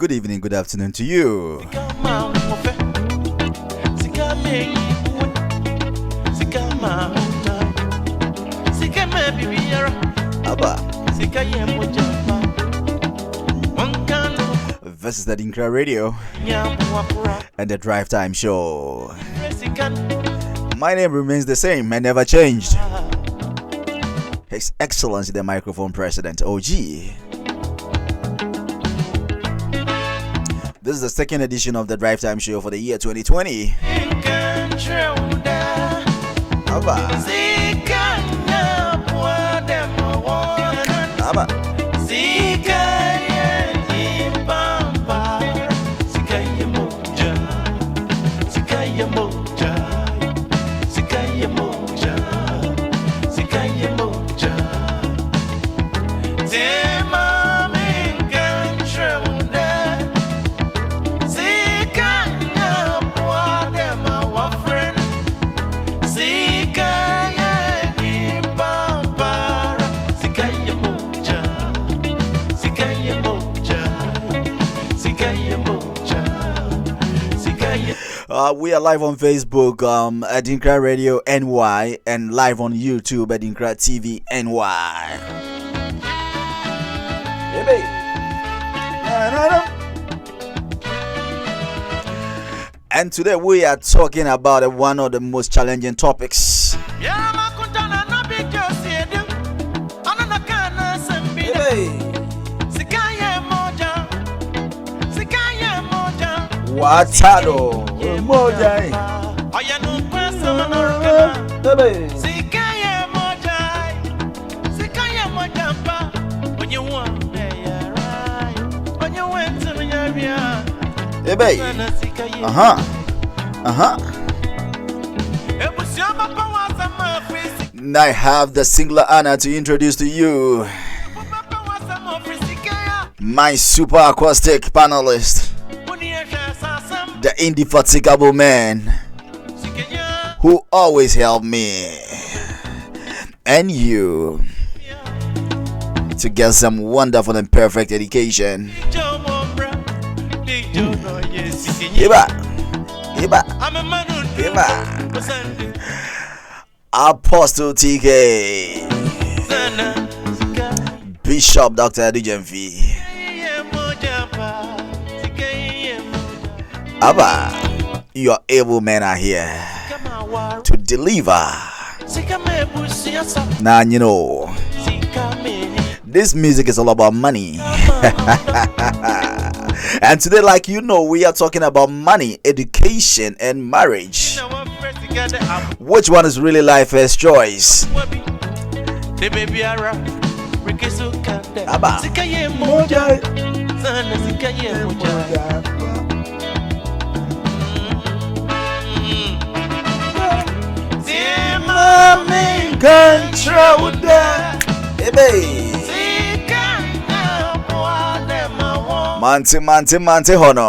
good evening, good afternoon to you. This is the Adinkra Radio and the Drive Time Show. My name remains the same and never changed. His Excellency the Microphone President, OG. This is the second edition of the Drive Time Show for the year 2020. We are live on Facebook, Adinkra Radio NY, and live on YouTube, Adinkra TV NY. And today we are talking about one of the most challenging topics. Watado moja oyanu kwasa bebe sikaye moja pa onye wa yara onye wentu nyabia ebe I have the singular honor to introduce to you my super acoustic panelist, the indefatigable man who always helped me and you to get some wonderful and perfect education. Apostle TK, Bishop Dr. Adujemfi. Abba, your able men are here to deliver. Now, you know, this music is all about money. And today, like you know, we are talking about money, education, and marriage. Which one is really life's first choice? Abba. Control that, Mante hono.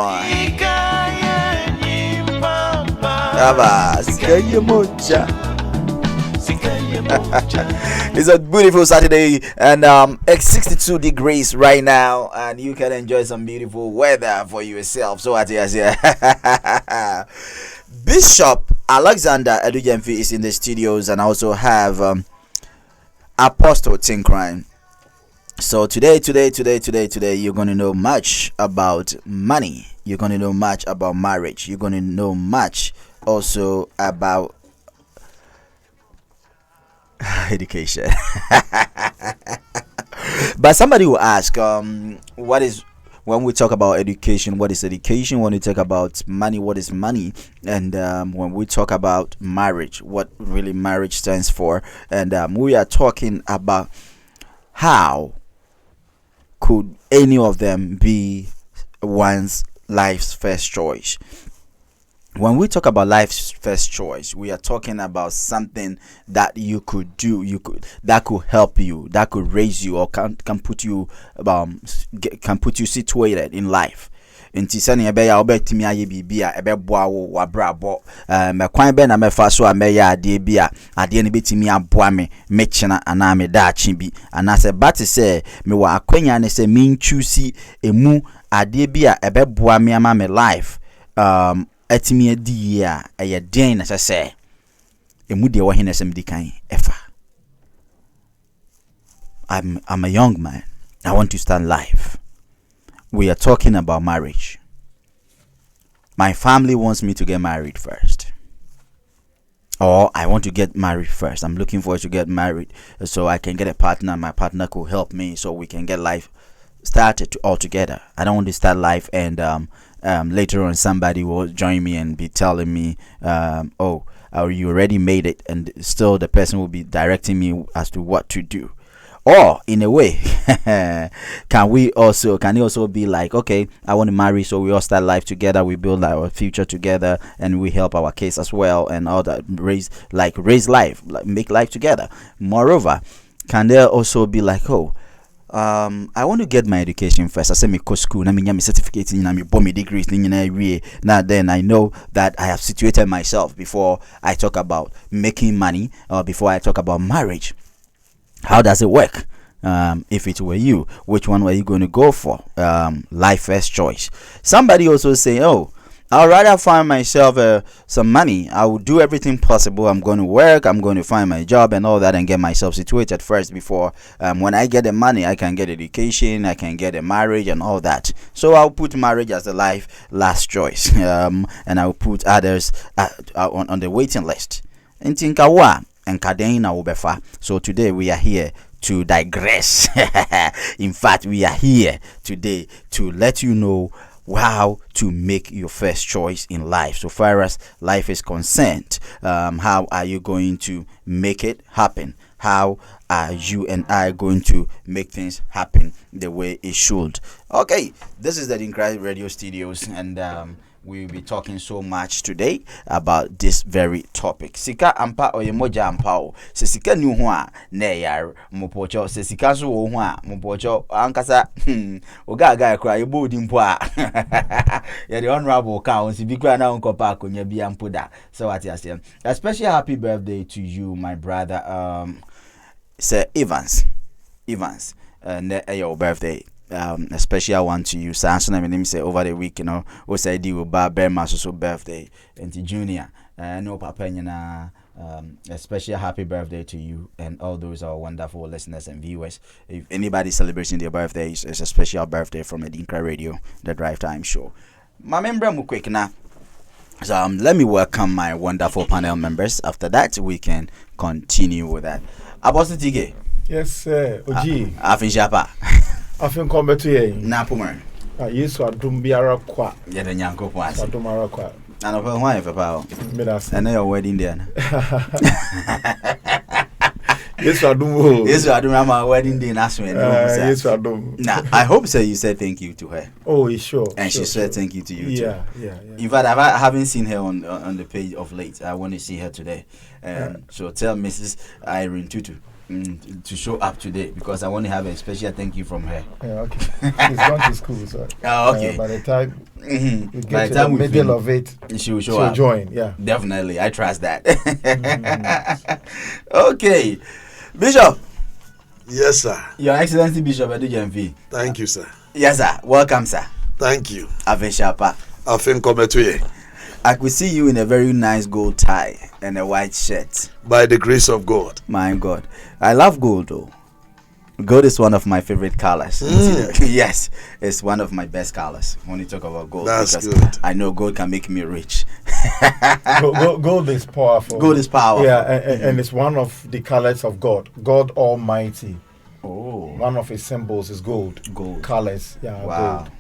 It's a beautiful Saturday, and it's 62 degrees right now, and you can enjoy some beautiful weather for yourself. So Bishop Alexander Adujemfi is in the studios, and I also have Apostle Tinkrine. So today, you're going to know much about money. You're going to know much about marriage. You're going to know much also about education. But somebody will ask, what is, when we talk about education, what is education? When we talk about money, what is money? And when we talk about marriage, what really marriage stands for? And we are talking about how could any of them be one's life's first choice. When we talk about life's first choice, we are talking about something that you could do, that could help you, that could raise you, or can put you situated in life. Nti sane ebe ya obetimi aye bibia ebe boa wo wabrabo me kwan be na me fa so ameya ade bia ade ne betimi aboa me chena ana me da achi bi ana se bat se me wa akwanya ne se min choose emu ade bi a ebeboa me ama me life atimi adi a eye den na sese emu de wo hene sem di kan efa. I'm a young man. I want to start life. We are talking about marriage. My family wants me to get married first. Or I want to get married first. I'm looking forward to get married so I can get a partner. My partner could help me so we can get life started all together. I don't want to start life and later on somebody will join me and be telling me, oh, you already made it, and still the person will be directing me as to what to do. Or in a way, can it also be like, okay, I want to marry, so we all start life together, we build our future together, and we help our kids as well, and all that, raise life, like make life together. Moreover, can there also be like, oh, I want to get my education first. I say me go school, na me get my certificate, na me bomb degrees, now then I know that I have situated myself before I talk about making money or before I talk about marriage. How does it work? If it were you, which one were you going to go for? Life first choice. Somebody also say, oh, I'd rather find myself some money. I will do everything possible. I'm going to work. I'm going to find my job and all that and get myself situated first before when I get the money, I can get education, I can get a marriage and all that. So I'll put marriage as the life last choice. And I'll put others on the waiting list. And so today we are here to digress. In fact, we are here today to let you know how to make your first choice in life. So far as life is concerned, how are you going to make it happen? How are you and I going to make things happen the way it should? Okay, this is the Dinkra Radio Studios, and we'll be talking so much today about this very topic. Sika ampa oyemoja ampa se sika ni ho a na yar mopocho se sika so wo ho a mopocho ankasa ogaga akra yebo dimpo a ya the honorable ka on si bi kra na onko pa akonya bi ampoda. So what you say, a special happy birthday to you, my brother Sir Evans and your birthday. A special one to you. Samson, my name say over the week, we say di will bar Berma so birthday and Junior. No papa, a special happy birthday to you and all those are wonderful listeners and viewers. If anybody celebrating their birthday, it's a special birthday from Dinkra Radio, the Drive Time Show. My member quick now. So let me welcome my wonderful panel members. After that, we can continue with that. Abosi Tige. Yes, sir. Oji. Afin Japa. Afin kombe to ye. Na pumer. Yesu adum biara kwa. Ya de nyanko po ase. Adum ara kwa. Ana fa hwan fa pa o. Me da se. Na your wedding there na. Yesu adum o. Yesu adum ama wedding day na so e no. Yesu adum. Nah, I hope so you said thank you to her. Oh, sure. And she said thank you to you too. Yeah. In fact, I haven't seen her on the page of late. I want to see her today. So tell Mrs. Irene Tutu to show up today because I want to have a special thank you from her. Yeah, okay. She's gone to school, so. Oh, okay. By the time we get by to the time the middle of it, she'll show up. Join. Yeah. Definitely, I trust that. Okay, Bishop. Yes, sir. Your Excellency Bishop Adujamfi. Thank you, sir. Yes, sir. Welcome, sir. Thank you. Aveshapa. Afin Kometuye. I could see you in a very nice gold tie and a white shirt. By the grace of God. My God. I love gold though. Gold is one of my favorite colors. Yes, it's one of my best colors when you talk about gold. That's because good. I know gold can make me rich. Gold is powerful. Gold is powerful. Yeah, and it's one of the colors of God. God Almighty. Oh. One of his symbols is gold. Gold. Colors. Yeah, Wow. gold.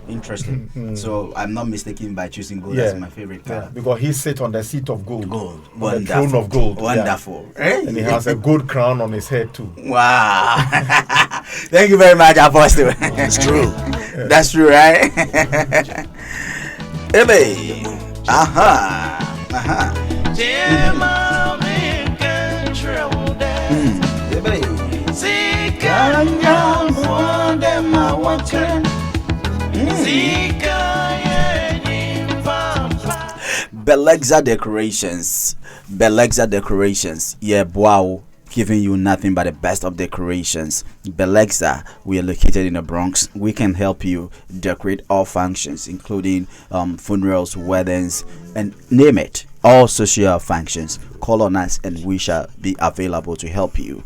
Interesting. So I'm not mistaken by choosing gold as my favorite color. Yeah, because he sits on the seat of gold. Gold. On Wonderful. the throne of gold. Wonderful. Yeah. And he has a gold crown on his head too. Wow. Thank you very much, Apostle. It's true. That's true, right? Ebe. Aha. Belexa Decorations. Yeah, wow. giving you nothing but the best of decorations. Belexa, we are located in the Bronx. We can help you decorate all functions, including funerals, weddings, and name it. All social functions. Call on us and we shall be available to help you.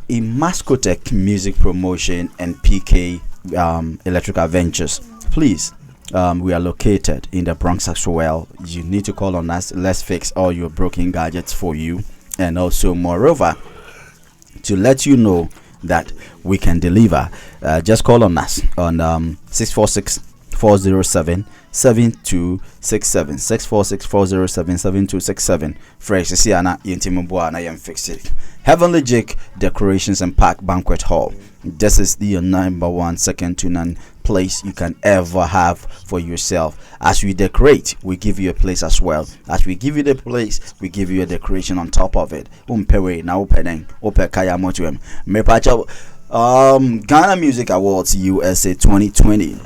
In Mascotech Music Promotion and PK Electrical Ventures, please. We are located in the Bronx as well. You need to call on us. Let's fix all your broken gadgets for you. And also, moreover, to let you know that we can deliver, just call on us on 646-407-7267. 646-407-7267. Fresh Siana Yentimubua and I am fixed. Heavenly Jake Decorations and Park Banquet Hall. This is the number one, second to none place you can ever have for yourself. As we decorate, we give you a place as well. As we give you the place, we give you a decoration on top of it. Na opening kaya motuem. Ghana Music Awards USA 2020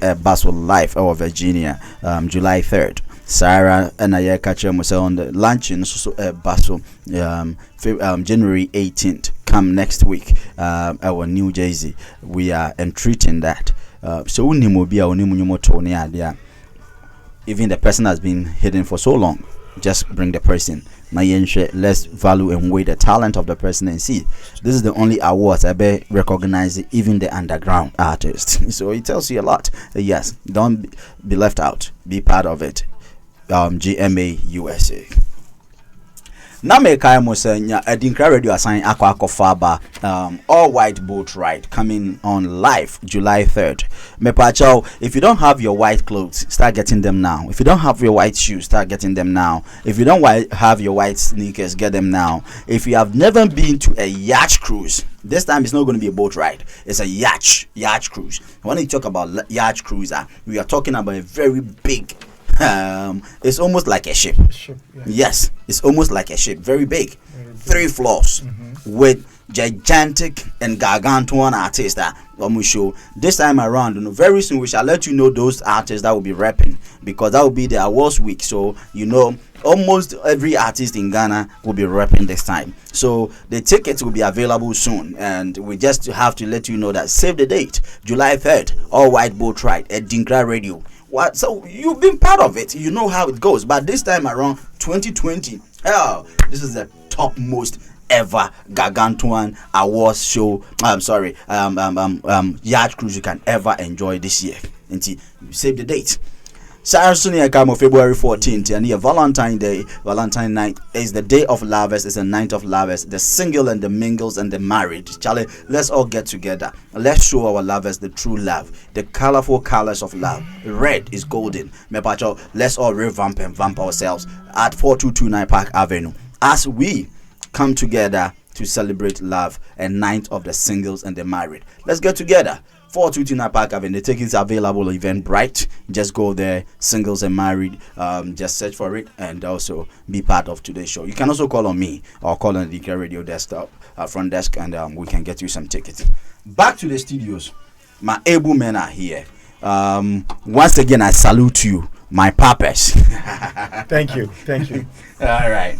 at Basel Live over Virginia, July 3rd. Sarah and I catch on the luncheon so Basel January 18th. Come next week, our New Jersey. We are entreating that. So even the person has been hidden for so long, just bring the person. Let's value and weigh the talent of the person and see. This is the only awards I recognize even the underground artists. So it tells you a lot. Yes, don't be left out. Be part of it. GMA USA. Na me kai mo senya Edinkra Radio assign akwa faba all white boat ride coming on live July 3rd. Me pacho, if you don't have your white clothes, start getting them now. If you don't have your white shoes, start getting them now. If you don't have your white sneakers, get them now. If you have never been to a yacht cruise, this time it's not going to be a boat ride. It's a yacht cruise. When you talk about yacht cruiser, we are talking about a very big it's almost like a ship. Yeah. Yes, it's almost like a ship, very big. 3 floors with gigantic and gargantuan artists that we show this time around. Very soon we shall let you know those artists that will be rapping, because that will be the awards week. So almost every artist in Ghana will be rapping this time. So the tickets will be available soon, and we just have to let you know that save the date, July 3rd, all white boat ride at Dinkra Radio. What? So you've been part of it, you know how it goes. But this time around, 2020, this is the topmost ever gargantuan awards show. I'm sorry, yacht cruise you can ever enjoy this year. And you save the date. Saturday come February 14th, and here Valentine night is the day of lovers, is the night of lovers, the single and the mingles and the married. Charlie, let's all get together. Let's show our lovers the true love, the colorful colors of love. Red is golden. Mepacho, let's all revamp and vamp ourselves at 4229 Park Avenue as we come together to celebrate love and night of the singles and the married. Let's get together. 4229 Park Avenue. The tickets are available on Eventbrite. Just go there, singles and married. Just search for it and also be part of today's show. You can also call on me or call on the DK Radio desktop front desk, and we can get you some tickets. Back to the studios. My able men are here. Once again, I salute you, my papas. Thank you. All right.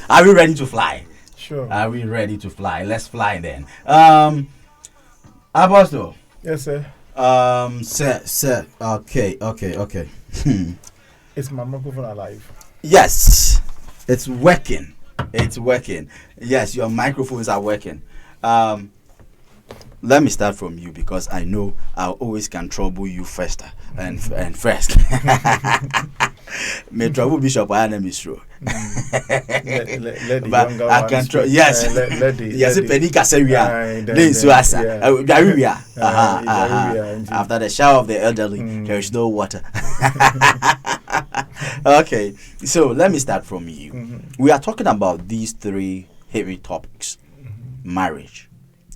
Are we ready to fly? Sure. Are we ready to fly? Let's fly then. Apostle. Yes, sir. Sir. Okay. Is my microphone alive? Yes, it's working. Yes, your microphones are working. Let me start from you, because I know I always can trouble you first and first. Me trouble Bishop I am true. Let the But younger I ones can speak. yes. Let the Yes, Penika Seria. After the shower of the elderly, there is no water. Okay, so let me start from you. We are talking about these 3 heavy topics: marriage,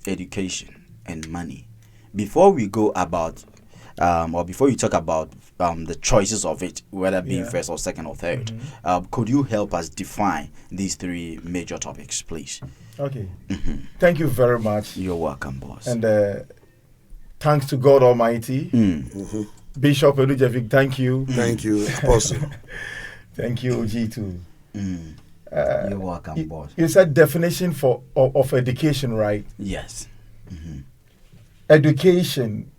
education, and money. Before we go about, or before you talk about the choices of it, whether being first or second or third, could you help us define these 3 major topics, please? Okay. Thank you very much. You're welcome, boss. And thanks to God Almighty. Bishop Elujevic, thank you. Thank you, Apostle. Thank you, G2. You're welcome, boss. You said definition of education, right? Yes. Education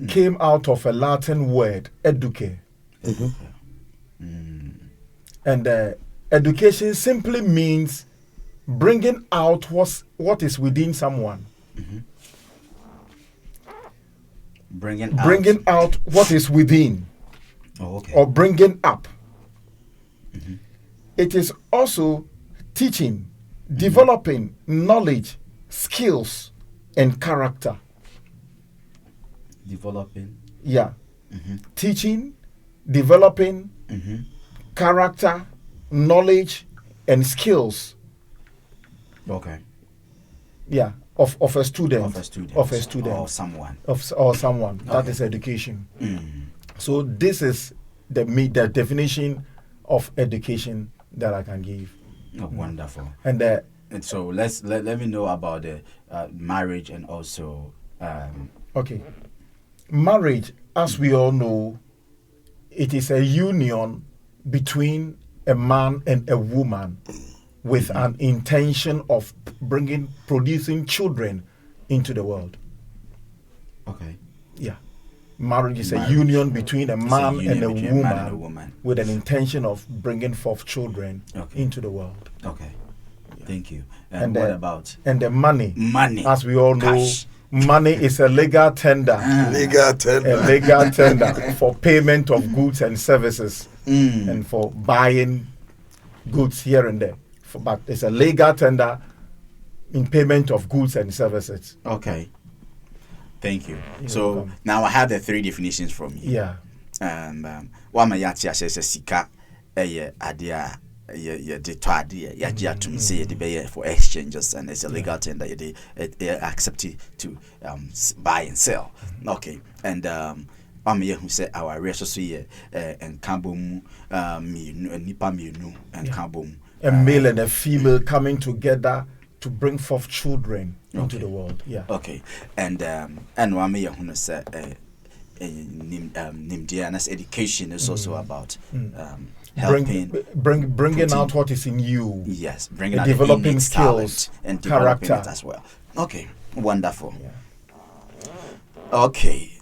came out of a Latin word, educe. And education simply means bringing out what is within someone. Bringing out what is within. Oh, okay. Or bringing up. It is also teaching, developing knowledge, skills, and character. Developing. Yeah. Teaching, developing, character, knowledge, and skills. Okay. Yeah. Of a student. Of a student. Or someone. Or someone. Okay. That is education. So this is the definition of education that I can give. Oh, wonderful. And so let me know about the marriage and also. Okay. Marriage, as we all know, it is a union between a man and a woman with an intention of producing children into the world. Okay. Yeah. Marriage is a union between a man and a woman with an intention of bringing forth children into the world. Okay. Yeah. Thank you. And what about? And the money. Money. As we all know, cash. Money is a legal tender. A legal tender for payment of goods and services and for buying goods here and there. But it's a legal tender in payment of goods and services. Okay. Thank you. So now I have the three definitions from you. Yeah. One my yati says sika idea the idea ya to say the for exchanges and it's a legal tender they accept it to buy and sell. Okay. And who say our resource and kabum nipa mienu and kabum. A male and a female coming together to bring forth children into the world. Yeah. Okay. And one may who say Nimdiana's education is also about helping bringing out what is in you. Yes, bringing out developing skills and developing character it as well. Okay, wonderful. Yeah. Okay,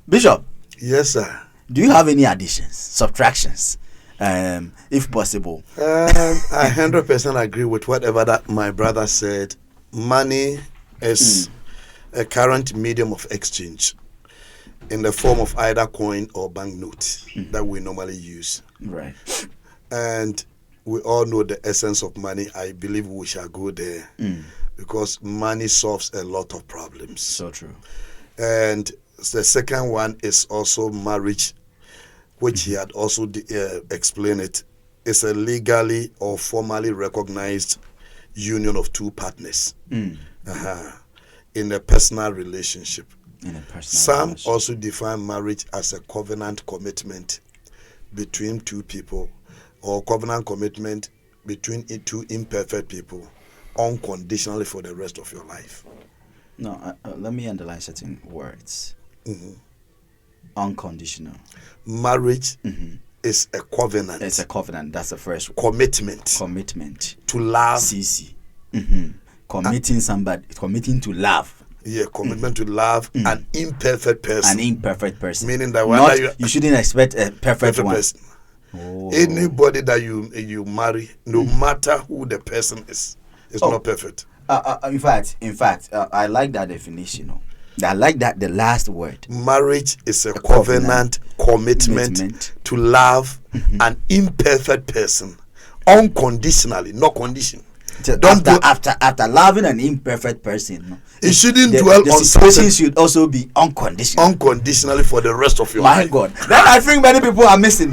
Bishop. Yes, sir. Do you have any additions, subtractions, if possible? I 100% agree with whatever that my brother said. Money is a current medium of exchange in the form of either coin or banknote that we normally use. Right. And we all know the essence of money. I believe we shall go there because money solves a lot of problems. So true. And the second one is also marriage, which he had also explained it. It's a legally or formally recognized union of two partners in a personal relationship. Some also define marriage as a covenant commitment between two people or covenant commitment between two imperfect people unconditionally for the rest of your life. No, let me underline certain words. Unconditional. Marriage is a covenant. It's a covenant. That's the first word. Commitment. Commitment. To love. CC. Committing somebody. Committing to love. Yeah, commitment to love an imperfect person. An imperfect person. Meaning that you shouldn't expect a perfect one. Person. Oh. Anybody that you marry, no matter who the person is not perfect. In fact, I like that definition. I like that the last word. Marriage is a covenant commitment to love an imperfect person unconditionally, no condition. After loving an imperfect person, it shouldn't dwell on the situation should also be unconditional. Unconditionally for the rest of your life. My God, then I think many people are missing.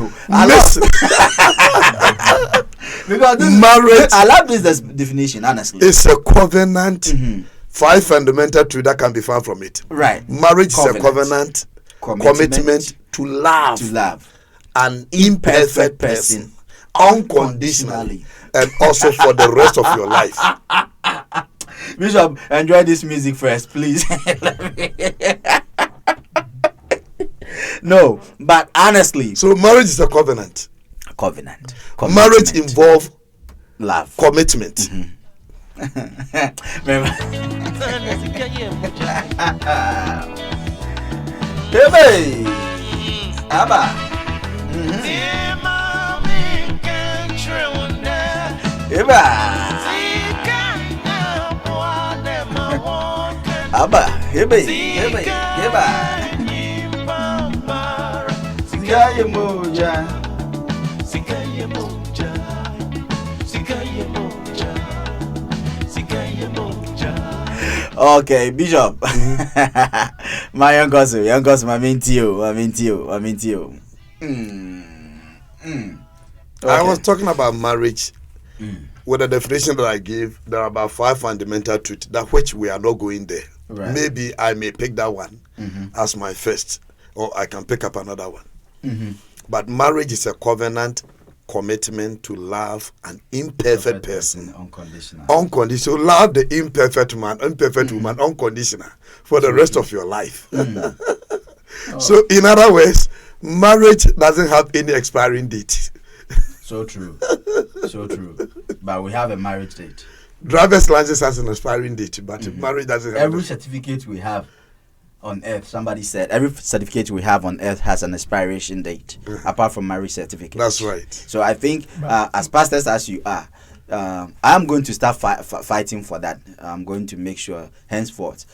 Because marriage, I love this definition. Honestly, it's a covenant. 5 fundamental truths that can be found from it. Right. Marriage is a covenant, commitment to love an imperfect person unconditionally. And also for the rest of your life. Bishop, enjoy this music first, please. No, but honestly, So marriage is a covenant. covenant. Marriage Commitment. involves Love. commitment. Remember? Hey, Abba. Eba. Abba. Hebe. Hebe. Heba. Sikaye moja. Sikaye moja, sikaye moja, sikaye moja. Okay, Bishop. My young cousin, I mean to you. I was talking about marriage. With the definition that I gave, there are about 5 fundamental truths that which we are not going there. Right. Maybe I may pick that one as my first, or I can pick up another one. But marriage is a covenant commitment to love an imperfect person. Unconditional. Unconditional. Love the imperfect man, imperfect woman, unconditional for the rest of your life. So, in other words, marriage doesn't have any expiring date. So true. So true. But we have a marriage date. Driver's license has an expiring date, but marriage doesn't have. Every certificate we have on earth, somebody said, every certificate we have on earth has an expiration date, apart from marriage certificate. That's right. So I think, as pastors as you are, I'm going to start fighting for that. I'm going to make sure, henceforth,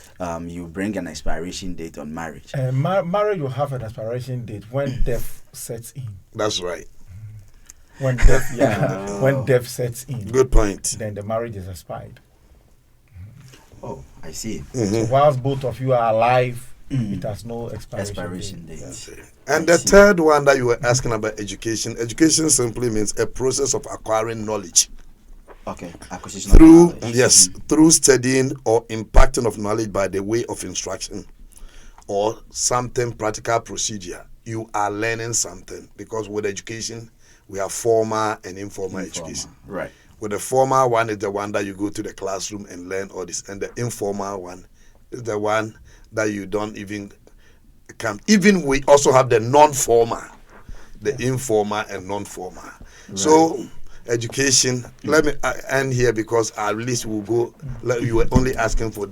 you bring an expiration date on marriage. Marriage will have an expiration date when death sets in. That's right. When death, when death sets in. Good point. Then the marriage is expired. Oh, I see. So whilst both of you are alive, it has no Expiration date. And the third one that you were asking about education. Education simply means a process of acquiring knowledge. Okay, acquisition Through of knowledge. yes, through studying or imparting of knowledge by the way of instruction or something practical procedure. You are learning something, because with education we have formal and informal education. Right. With the formal one is the one that you go to the classroom and learn all this, and the informal one is the one that you don't even come. Even we also have the non-formal, the informal and non-formal. Right. So education. Let me end here, because at least we'll go. You were only asking for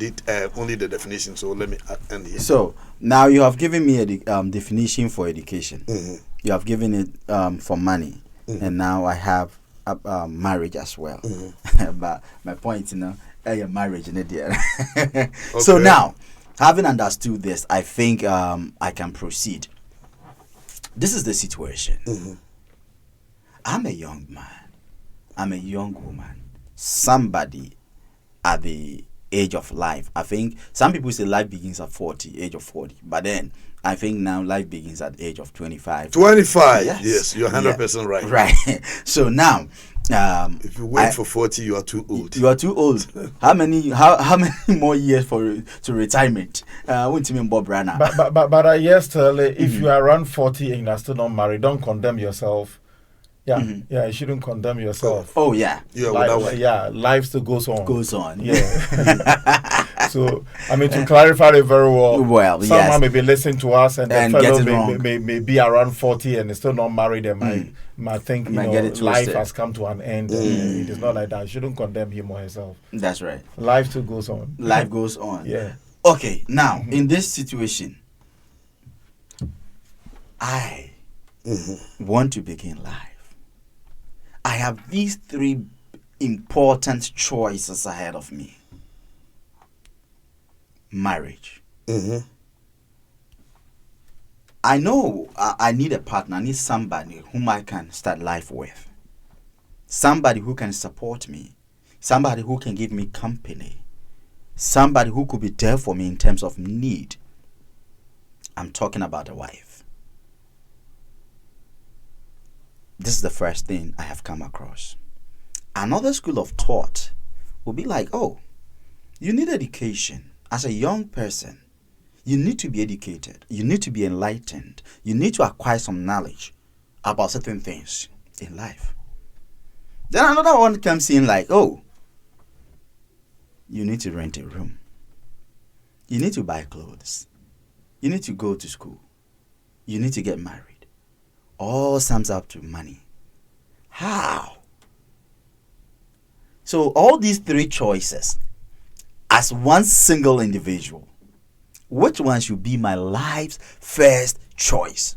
only the definition, so let me end here. So now you have given me a definition for education. You have given it for money, and now I have marriage as well. But my point, marriage in it. So now, having understood this, I think I can proceed. This is the situation. I'm a young man. I'm a young woman. Somebody at the age of life. I think some people say life begins at 40, age of 40. But then I think now life begins at the age of 25. 25, yes, you're 100% right. Right. So now, if you wait for 40, you are too old. You are too old. How many more years to retirement? Won't you mean Bob Rana? But yes, if you are around 40 and you're still not married, don't condemn yourself. Yeah, you shouldn't condemn yourself. Oh yeah, life still goes on. Yeah. So I mean, to clarify it very well. Someone may be listening to us, and the fellow may be around 40 and is still not married, and might think life has come to an end. It is not like that. You shouldn't condemn him or herself. That's right. Life still goes on. Life goes on. Yeah. Okay. Now, in this situation, I want to begin life. I have these 3 important choices ahead of me. Marriage. I know I need a partner. I need somebody whom I can start life with. Somebody who can support me. Somebody who can give me company. Somebody who could be there for me in terms of need. I'm talking about a wife. This is the first thing I have come across. Another school of thought will be like, oh, you need education. As a young person, you need to be educated. You need to be enlightened. You need to acquire some knowledge about certain things in life. Then another one comes in like, oh, you need to rent a room. You need to buy clothes. You need to go to school. you need to get married. All sums up to money. How? So all these three choices, as one single individual, which one should be my life's first choice?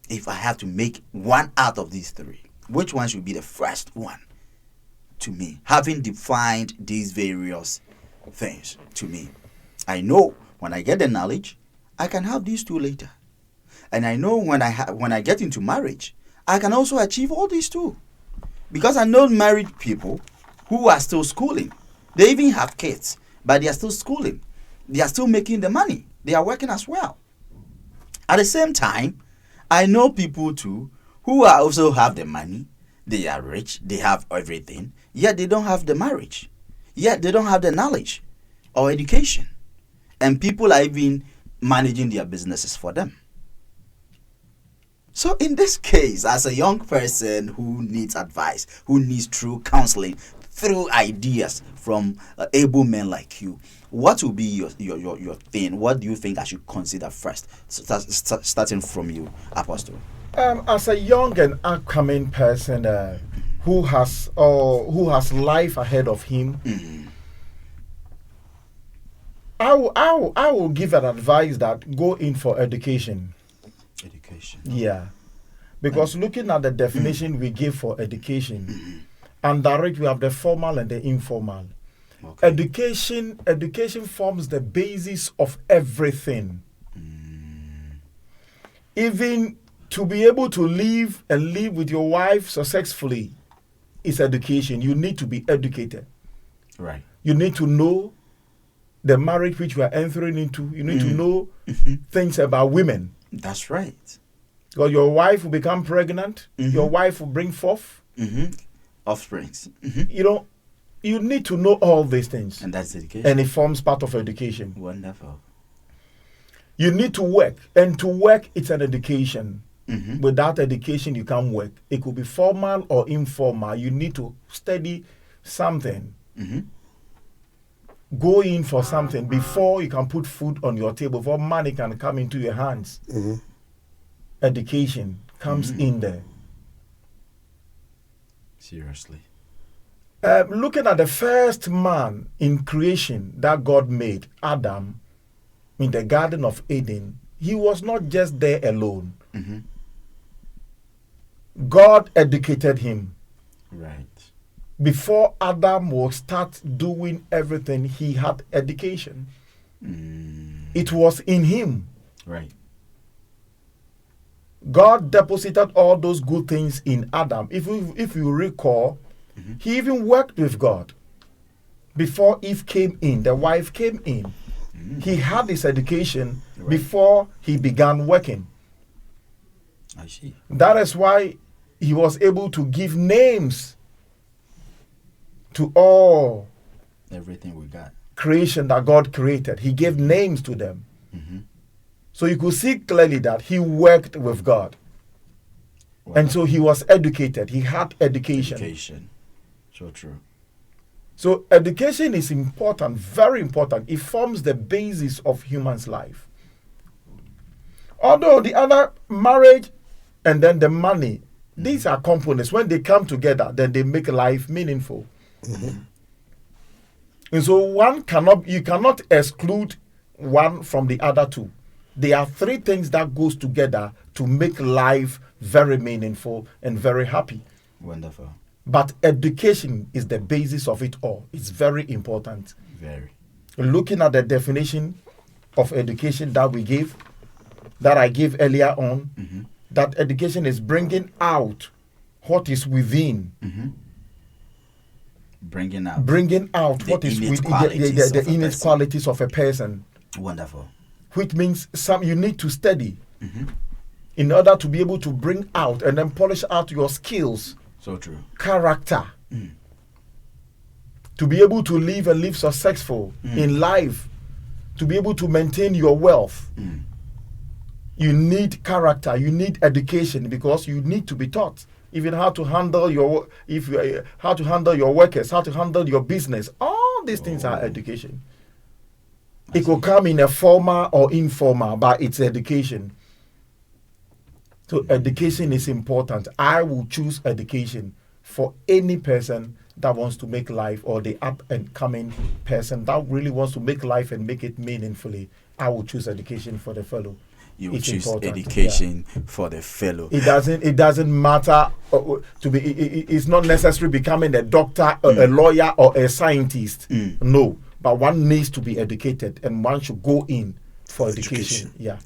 If I have to make one out of these three, which one should be the first one to me? Having defined these various things to me, I know when I get the knowledge, I can have these two later. And I know when I get into marriage, I can also achieve all these two. Because I know married people who are still schooling. They even have kids, but they are still schooling. They are still making the money. They are working as well. At the same time, I know people too who are also have the money. They are rich. They have everything. Yet they don't have the marriage. Yet they don't have the knowledge or education. And people are even managing their businesses for them. So in this case, as a young person who needs advice, who needs true counseling, through ideas from able men like you, what will be your thing? What do you think I should consider first? Starting from you, Apostle. As a young and upcoming person who has life ahead of him, I will give an advice that go in for education. Education. Yeah, because looking at the definition we give for education, and direct we have the formal and the informal. Okay. Education forms the basis of everything. Even to be able to live and live with your wife successfully is education. You need to be educated. Right. You need to know the marriage which you are entering into. You need to know things about women. That's right. Because your wife will become pregnant. Your wife will bring forth. Offsprings. You need to know all these things. And that's education. And it forms part of education. Wonderful. You need to work. And to work, it's an education. Without education, you can't work. It could be formal or informal. You need to study something. Go in for something before you can put food on your table, before money can come into your hands. Education comes in there. Seriously. Looking at the first man in creation that God made, Adam, in the Garden of Eden, he was not just there alone. God educated him. Right. Before Adam would start doing everything, he had education. It was in him. Right. God deposited all those good things in Adam. If you recall, he even worked with God. Before Eve came in, the wife came in. He had his education before he began working. I see. That is why he was able to give names to all Everything we got. creation that God created. He gave names to them. So you could see clearly that he worked with God. And so he was educated. He had education. Education. So true. So education is important, very important. It forms the basis of human's life. Although the other, marriage and then the money, these are components. When they come together, then they make life meaningful. And so you cannot exclude one from the other two. There are three things that goes together to make life very meaningful and very happy. Wonderful. But education is the basis of it all. It's very important. Very. Looking at the definition of education that I gave earlier on, that education is bringing out what is within. Bringing out What is innate within qualities the of a innate person. qualities of a person. Wonderful. Which means you need to study in order to be able to bring out and then polish out your skills, So true. character, to be able to live and live successful in life, to be able to maintain your wealth. You need character, you need education, because you need to be taught even how to handle your workers, how to handle your business. All these things are education. It could come in a formal or informal, but it's education. So education is important. I will choose education for any person that wants to make life, or the up and coming person that really wants to make life and make it meaningfully. I will choose education for the fellow. You will It's choose important, education for the fellow. It doesn't matter to be. It's not necessary becoming a doctor, a lawyer, or a scientist. No, but one needs to be educated, and one should go in for education. Yeah.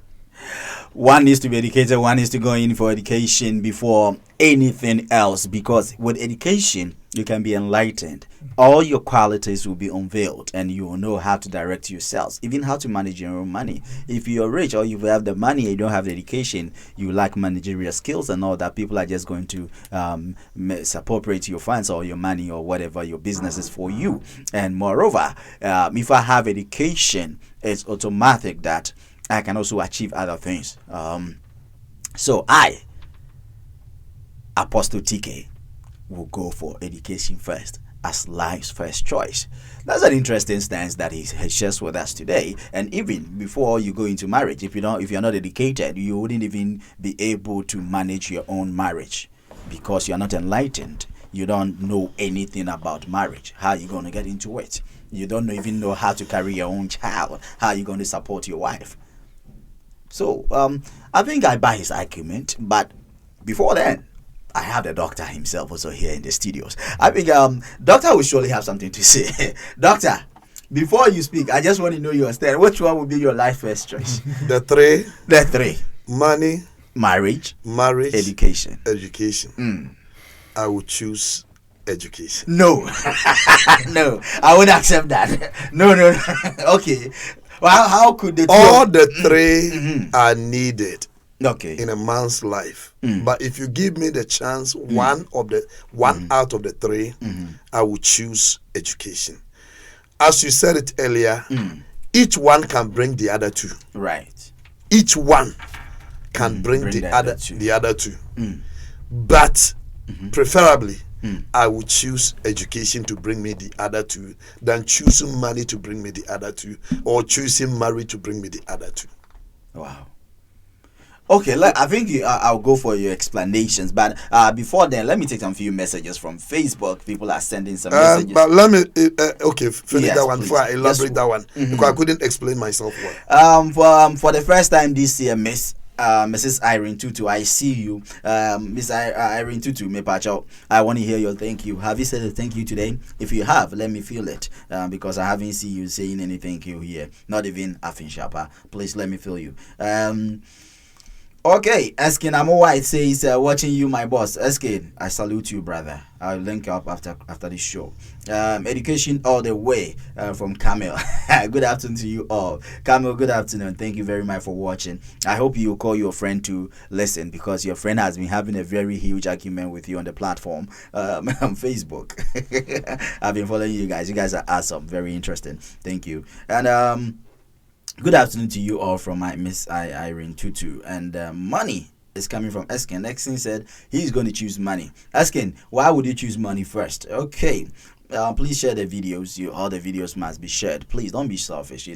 One needs to be educated, one needs to go in for education before anything else, because with education you can be enlightened. All your qualities will be unveiled, and you will know how to direct yourselves, even how to manage your own money. If you're rich or you have the money and you don't have the education, you lack managerial skills and all that, people are just going to appropriate your funds or your money or whatever your business is for you. And moreover, if I have education, it's automatic that I can also achieve other things. So I, Apostle TK, will go for education first as life's first choice. That's an interesting stance that he shares with us today. And even before you go into marriage, if you're not educated, you wouldn't even be able to manage your own marriage, because you're not enlightened. You don't know anything about marriage. How are you going to get into it? You don't even know how to carry your own child. How are you going to support your wife? So I think I buy his argument, but before then, I have the doctor himself also here in the studios. I think doctor will surely have something to say. Doctor, before you speak, I just want to know your stand. Which one will be your life first choice? The three: The three: money, marriage, education. Mm. I will choose education. No, no, I won't accept that. No. Okay. Well, how could the all the three are needed in a man's life? But if you give me the chance, one out of the three, I will choose education. As you said it earlier, each one can bring the other two. Right. Each one can bring the other two. But preferably, I would choose education to bring me the other two than choosing money to bring me the other two, or choosing marriage to bring me the other two. Wow. Okay, I think I'll go for your explanations, but before then, let me take some few messages from Facebook. People are sending some messages. But let me finish Yes, that one please. before I elaborate that one, because I couldn't explain myself well. For the first time this year, Mrs. Irene Tutu, I see you. Miss Irene Tutu, I want to hear your thank you. Have you said a thank you today? If you have, let me feel it, because I haven't seen you saying any thank you here. Not even Afin Shapa. Please let me feel you. Okay, Eskin Amowa, it says, watching you, my boss. Eskin, I salute you, brother. I'll link up after the show. Education all the way from Camille. Good afternoon to you all. Camille, good afternoon. Thank you very much for watching. I hope you call your friend to listen, because your friend has been having a very huge argument with you on the platform on Facebook. I've been following you guys. You guys are awesome. Very interesting. Thank you. And good afternoon to you all from my Miss Irene Tutu. And money is coming from Eskin. Eskin said he's going to choose money. Eskin, why would you choose money first? Okay. Please share the videos. All the videos must be shared. Please don't be selfish.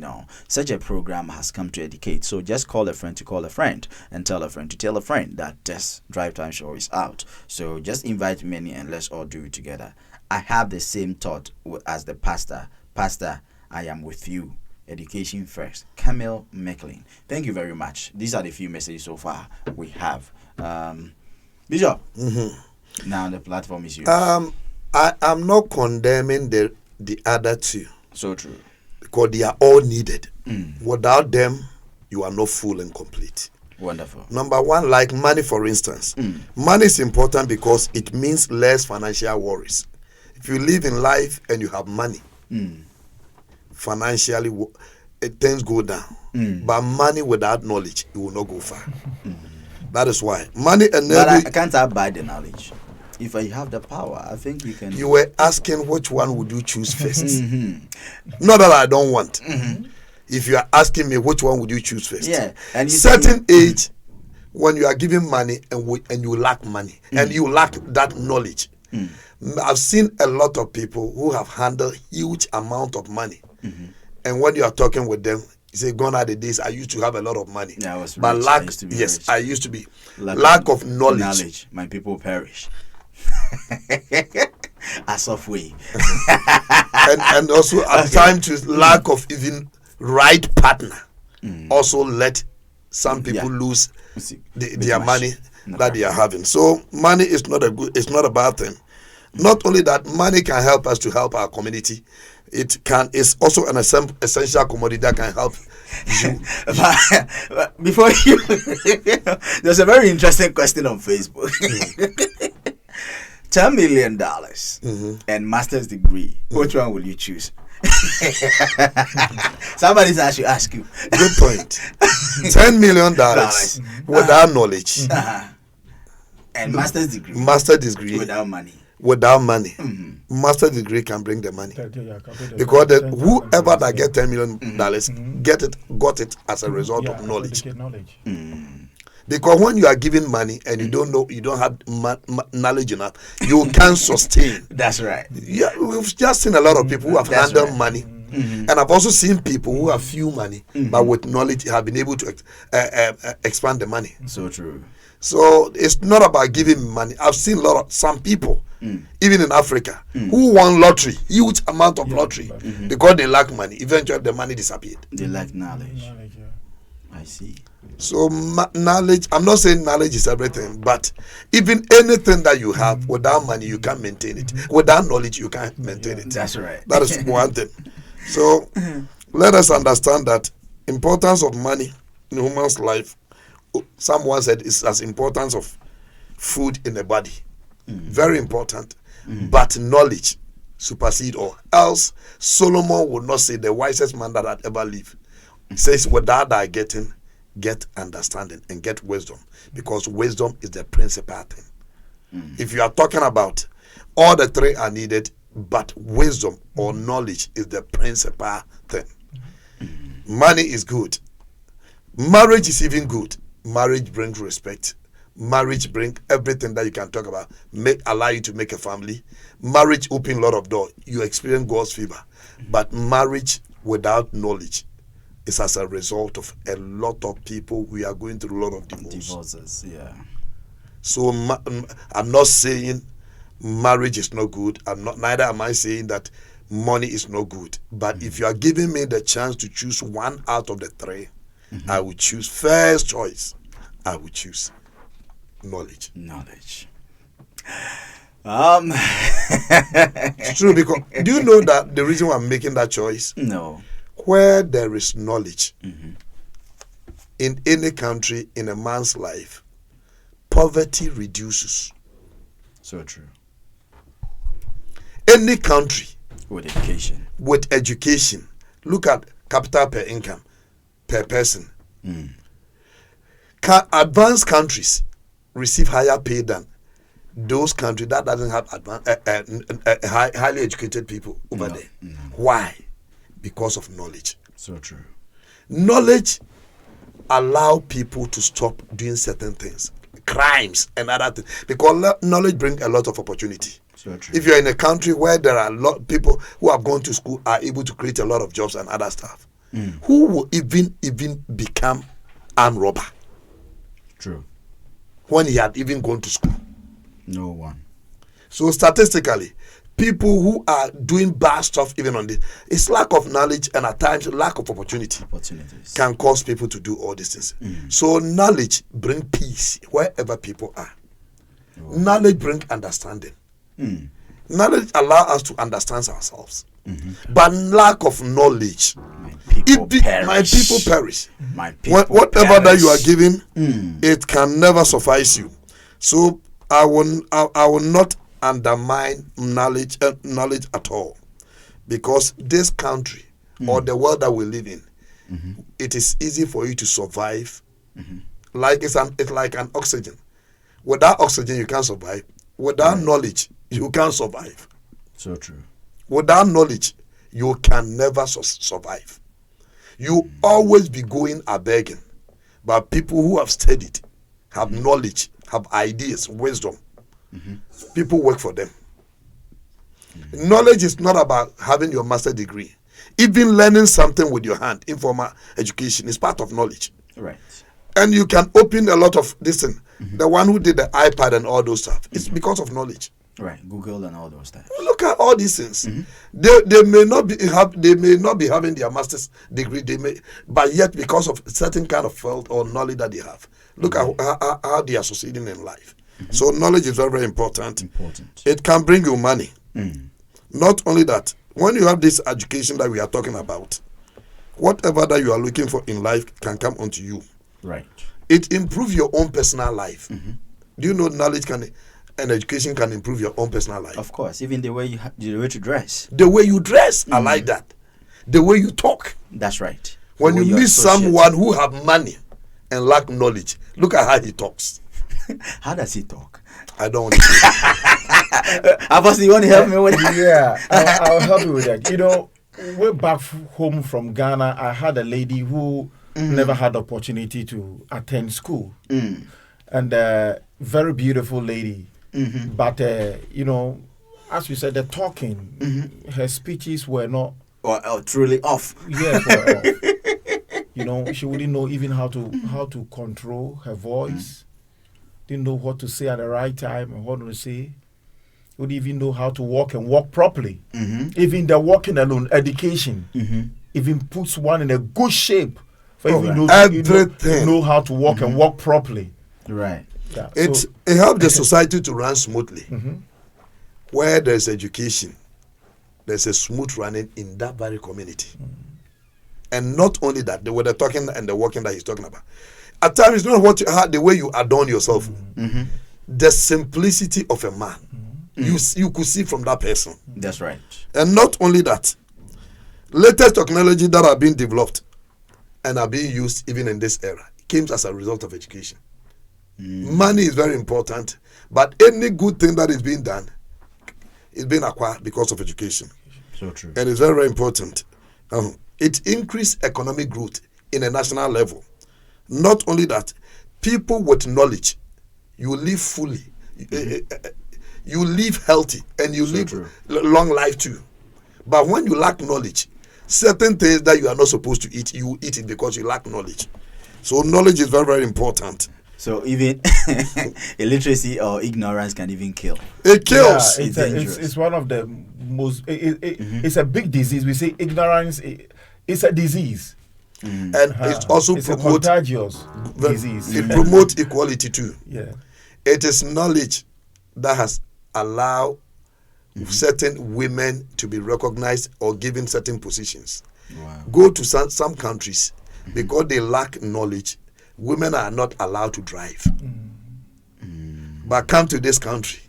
Such a program has come to educate. So just call a friend to call a friend, and tell a friend to tell a friend that this Drive Time Show is out. So just invite many and let's all do it together. I have the same thought as the pastor. Pastor, I am with you. Education first. Camille Mecklin. Thank you very much. These are the few messages so far we have. Bishop, now the platform is yours. I'm not condemning the other two. So true. Because they are all needed. Without them, you are not full and complete. Wonderful. Number one, like money, for instance. Money is important because it means less financial worries. If you live in life and you have money, financially, things go down. But money without knowledge, it will not go far. That is why money and but I can't buy the knowledge. If I have the power, I think you can. You were asking which one would you choose first. Not that I don't want. If you are asking me which one would you choose first, and you certain age, when you are giving money and you lack money and you lack that knowledge. I've seen a lot of people who have handled huge amount of money, and when you are talking with them, He said, gone are the days I used to have a lot of money. Yeah, I was but rich. I lack, used to be yes, rich. I used to be. Lack of knowledge. My people perish. As of way. and also at times to lack of even right partner also let some people Yeah. lose See, their much. money No that they are problem. having. So money is not it's not a bad thing. Not only that, money can help us to help our community. It's also an essential commodity that can help you. But before you, there's a very interesting question on Facebook. $10 million and master's degree. Which one will you choose? Somebody's actually ask you. Good point. $10 million without knowledge, And master's degree master degree without money. without money. Master degree can bring the money. Because whoever that get $10 million got it as a result of knowledge. Because when you are given money and you don't know, you don't have knowledge enough, you can't sustain. That's right. Yeah, we've just seen a lot of people who have That's handled right. money, and I've also seen people who have few money but with knowledge have been able to expand the money. So true. So it's not about giving money. I've seen some people, even in Africa, who won lottery, huge amount of lottery, because they lack money. Eventually, the money disappeared. They lack knowledge. I see. So knowledge, I'm not saying knowledge is everything, but even anything that you have without money, you can't maintain it. Without knowledge, you can't maintain it. That's right. That is one thing. So let us understand that importance of money in human's life. Someone said it's as importance of food in the body. Very important. But knowledge supersede all. Else Solomon would not say the wisest man that had ever lived. He says, without thy getting, get understanding and get wisdom, because wisdom is the principal thing. If you are talking about all the three are needed, but wisdom or knowledge is the principal thing. Money is good. Marriage is even good. Marriage brings respect. Marriage brings everything that you can talk about. Allow you to make a family. Marriage open a lot of doors. You experience God's favor. But marriage without knowledge is as a result of a lot of people. We are going through a lot of Divorces, yeah. So I'm not saying marriage is not good. Neither am I saying that money is not good. But if you are giving me the chance to choose one out of the three, I would choose first choice. I would choose knowledge. Knowledge. It's true, because do you know that the reason why I'm making that choice? No. Where there is knowledge in any country, in a man's life, poverty reduces. So true. Any country With education. with education, look at capital per income per person. Advanced countries receive higher pay than those countries that doesn't have highly educated people over there. Why? Because of knowledge. So true. Knowledge allow people to stop doing certain things, crimes and other things, because knowledge brings a lot of opportunity. So true. If you're in a country where there are a lot of people who have gone to school are able to create a lot of jobs and other stuff, who will even become armed robber True. when he had even gone to school? No one. So statistically, people who are doing bad stuff even on this, it's lack of knowledge and at times lack of opportunity Opportunities. can cause people to do all these things. So knowledge bring peace wherever people are. Knowledge bring understanding. Knowledge allow us to understand ourselves. But lack of knowledge, My people perish. my people perish. My people Whatever that you are perish. giving, it can never suffice you. So I will not undermine knowledge at all, because this country or the world that we live in, it is easy for you to survive. Like it's like an oxygen. Without oxygen, you can't survive. Without knowledge, you can't survive. So true. Without knowledge, you can never survive. You always be going a begging. But people who have studied, have knowledge, have ideas, wisdom, people work for them. Knowledge is not about having your master degree. Even learning something with your hand, informal education, is part of knowledge. Right. And you can open a lot of this thing. The one who did the iPad and all those stuff, it's because of knowledge. Right. Google and all those stuff. Look at all these things. They may not be having their master's degree. But yet because of certain kind of field or knowledge that they have, look at how they are succeeding in life. So knowledge is very, very important. It can bring you money. Not only that, when you have this education that we are talking about, whatever that you are looking for in life can come onto you. Right. It improves your own personal life. Do you know knowledge and education can improve your own personal life? Of course. Even the way the way to dress. The way you dress, I like that. The way you talk. That's right. When The way you meet associate. someone who have money and lack knowledge, look at how he talks. How does he talk? I don't want to say. Apostle, you want to help me with that? Yeah, I'll help you with that. You know, way back home from Ghana, I had a lady who never had the opportunity to attend school. And very beautiful lady. But, you know, as you said, the talking, her speeches were not... Or truly off. Yes, were off. You know, she wouldn't know even how to control her voice. Didn't know what to say at the right time and what to say. Wouldn't even know how to walk and walk properly. Even the walking alone, education, even puts one in a good shape for even know how to walk and walk properly. Right. Yeah, It helps the society to run smoothly. Where there's education, there's a smooth running in that very community. And not only that, the talking and the walking that he's talking about. At times, it's not the way you adorn yourself. The simplicity of a man. You could see from that person. That's right. And not only that, latest technology that are being developed and are being used even in this era came as a result of education. Money is very important, but any good thing that is being done is being acquired because of education. So true. And it's very, very important. It increased economic growth in a national level. Not only that, people with knowledge, you live fully, you live healthy, and you live long life too. But when you lack knowledge, certain things that you are not supposed to eat, you eat it because you lack knowledge. So knowledge is very, very important. So even illiteracy or ignorance can even kill. It kills. Yeah, it's one of the most. It's a big disease. We say ignorance. It's a disease. And it also it's promotes a contagious disease. It promotes equality too. Yeah. It is knowledge that has allowed certain women to be recognized or given certain positions. Wow. Go to some countries, because they lack knowledge, women are not allowed to drive. But come to this country,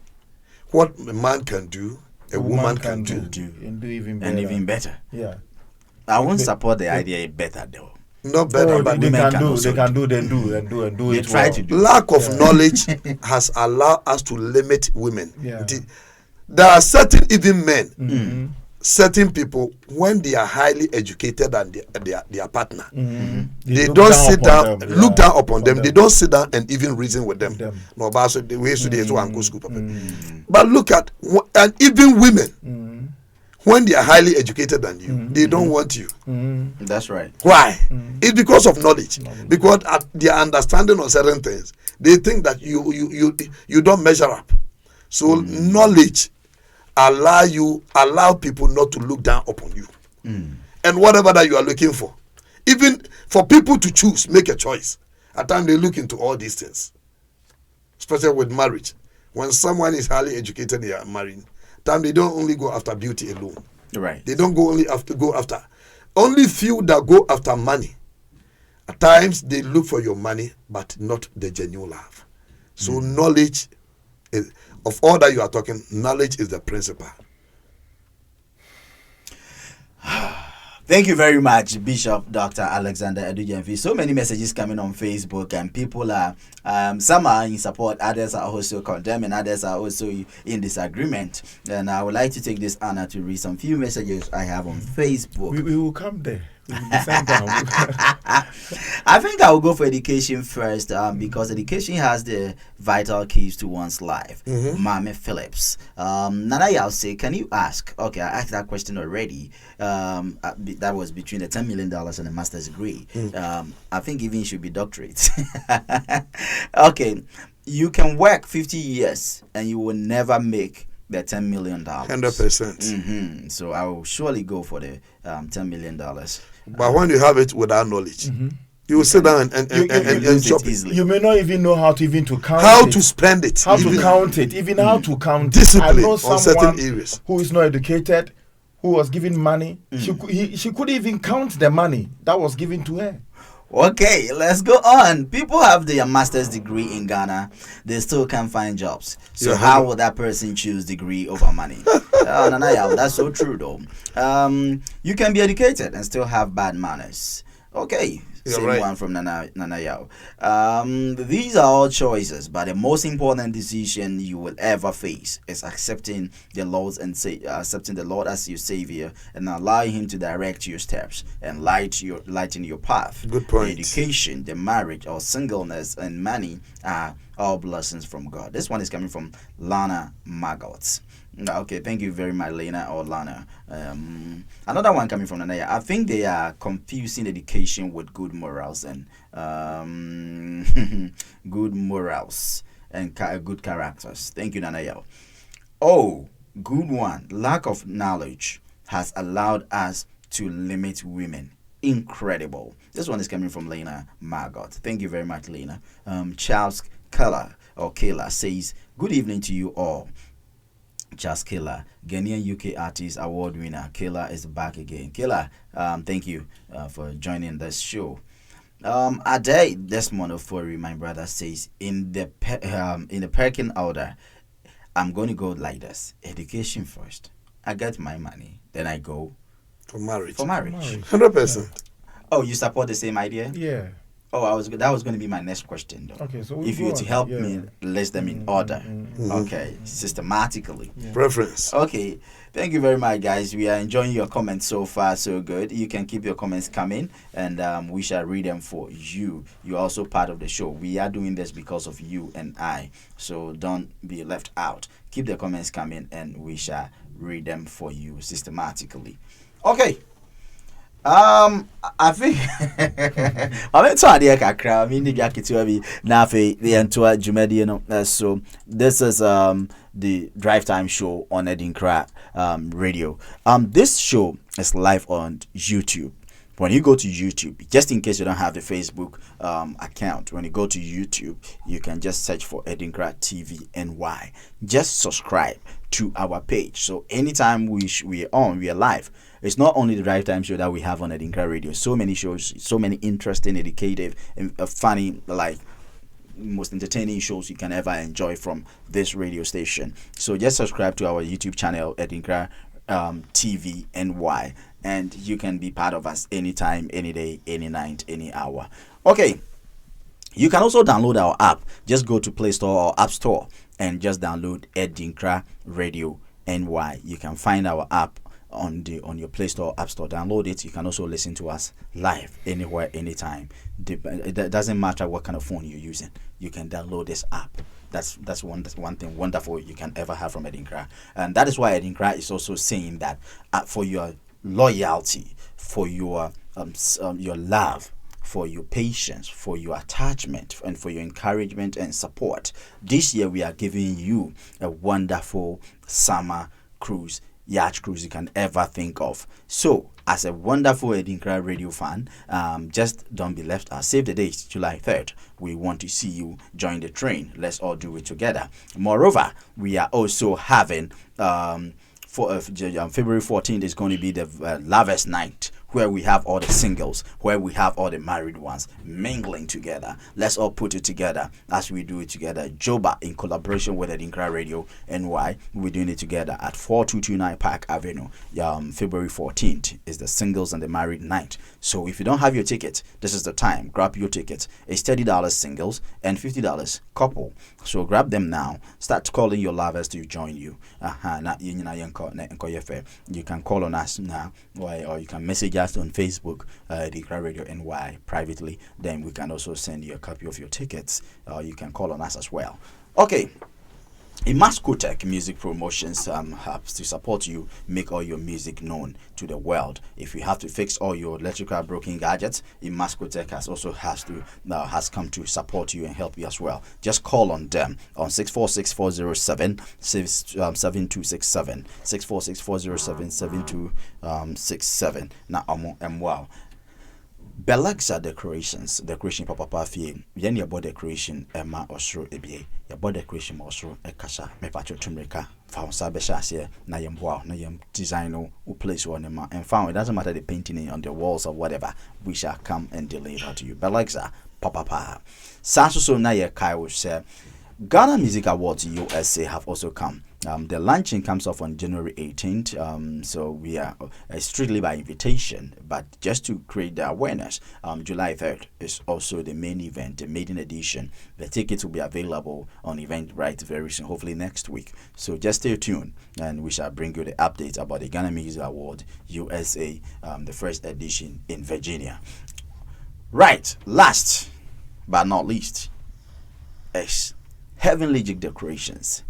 what a man can do, a woman can do. And do even better. And even better. Yeah. I won't support the idea better though. Not better, Oh, but they women can can do. also They can do. Then do They it. try well. to do. lack of knowledge has allowed us to limit women. Yeah. There are certain even men, certain people, when they are highly educated than their partner, they look don't down sit upon down, them. look Yeah, down upon them. They don't sit down and even reason with them. No, but so the way they so and go school. But look at, and even women, when they are highly educated than you, they don't want you. That's right. Why? It's because of knowledge. Because at their understanding of certain things, they think that you don't measure up. So knowledge allow people not to look down upon you. And whatever that you are looking for, even for people to choose, make a choice. At times they look into all these things, especially with marriage. When someone is highly educated, they are married. Time they don't only go after beauty alone. Right. They don't go after. Only few that go after money. At times they look for your money, but not the genuine love. So knowledge is, of all that you are talking, knowledge is the principle. Thank you very much, Bishop Dr. Alexander Edujemfi. So many messages coming on Facebook, and people are, some are in support, others are also condemning, others are also in disagreement. And I would like to take this honor to read some few messages I have on Facebook. We will come there. The same time. I think I will go for education first because education has the vital keys to one's life. Mame Phillips. Nana Yause, can you ask? Okay, I asked that question already. That was between the $10 million and a master's degree. I think even it should be doctorate. Okay, you can work 50 years and you will never make the $10 million. 100%. So I will surely go for the $10 million. But when you have it without knowledge, you will sit down and lose chop it it. easily. You may not even know how to count How it. to spend it. How to even. count it, even how to count Discipline it. I know on someone certain areas. who is not educated, who was given money. She couldn't even count the money that was given to her. Okay, let's go on. People have their master's degree in Ghana, they still can't find jobs. So Yeah, how will that person choose degree over money? Nanaya, that's so true though. You can be educated and still have bad manners. Okay, You're same right. one from Nana Yao. These are all choices, but the most important decision you will ever face is accepting the Lord accepting the Lord as your Savior and allowing Him to direct your steps and lighten your path. Good point. The education, the marriage, or singleness, and money are all blessings from God. This one is coming from Lana Maggots. Okay, thank you very much, Lena or Lana. Another one coming from Nanaya. I think they are confusing education with good morals and good morals and good characters. Thank you, Nanaya. Oh, good one. Lack of knowledge has allowed us to limit women. Incredible. This one is coming from Lena Margot. Thank you very much, Lena. Charles Keller or Kayla says, "Good evening to you all." Charles Kayla, Ghanaian UK Artist Award winner. Kayla is back again. Kayla, thank you for joining this show. Ade Desmond Ofori, my brother, says in the pecking order, I'm going to go like this: education first. I get my money, then I go For marriage. for marriage. 100%. Oh, you support the same idea? Yeah. Oh, that was going to be my next question, though. Okay, so If you were to help me list them in order, okay, systematically. Preference. Okay, thank you very much, guys. We are enjoying your comments so far, so good. You can keep your comments coming, and we shall read them for you. You're also part of the show. We are doing this because of you and I, so don't be left out. Keep the comments coming, and we shall read them for you systematically. Okay. I think I'm into idea kakra. I mean, the jacket to be nafe the entire Jumedi. So this is the Drive Time show on Edinkra radio. This show is live on YouTube. When you go to YouTube, just in case you don't have the Facebook account, when you go to YouTube, you can just search for Edinkra TV NY. Just subscribe to our page. So anytime we are live. It's not only the Drive Time show that we have on Edinkra Radio. So many shows, so many interesting, educative, and funny, like most entertaining shows you can ever enjoy from this radio station. So just subscribe to our YouTube channel, Edinkra TV NY, and you can be part of us anytime, any day, any night, any hour. Okay. You can also download our app. Just go to Play Store or App Store and just download Edinkra Radio NY. You can find our app on your Play Store, App Store. Download it. You can also listen to us live anywhere, anytime. It doesn't matter what kind of phone you're using. You can download this app. That's one thing wonderful you can ever have from Edinkra, and that is why Edinkra is also saying that for your loyalty, for your love, for your patience, for your attachment, and for your encouragement and support, this year we are giving you a wonderful summer cruise, yacht cruise you can ever think of. So as a wonderful Edinkra radio fan, just don't be left out. Save the date, July 3rd. We want to see you join the train. Let's all do it together. Moreover, we are also having February 14th is going to be the Lovers Night, where we have all the singles, where we have all the married ones mingling together. Let's all put it together as we do it together. Joba, in collaboration with Edinkra Radio NY, we're doing it together at 4229 Park Avenue. February 14th is the singles and the married night. So if you don't have your ticket, this is the time. Grab your ticket. It's $30 singles and $50 couple. So grab them now. Start calling your lovers to join you. You can call on us now, or you can message us us on Facebook, the Accra Radio NY privately. Then we can also send you a copy of your tickets. You can call on us as well. Okay. Imascotech Music Promotions helps to support you make all your music known to the world. If you have to fix all your electrical broken gadgets, Imascotech has come to support you and help you as well. Just call on them on 646-407 7267 646-407 7267. Now I'm wow. Belaxa decoration papa fie yen your body decoration ma osro ebie your body decoration osro ekasa me pacho tumreka fa sa be shase na yem boa na yem design o place one ma and found it doesn't matter the painting on the walls or whatever, we shall come and deliver to you. Belaxa papa saso so na ye kai wo say Ghana Music Awards USA have also come. The launching comes off on January 18th, so we are strictly by invitation, but just to create the awareness, July 3rd is also the main event, the maiden edition. The tickets will be available on Eventbrite very soon, hopefully next week. So just stay tuned, and we shall bring you the updates about the Ghana Music Award USA, the first edition in Virginia. Right, last but not least is Heavenly Jig Decorations.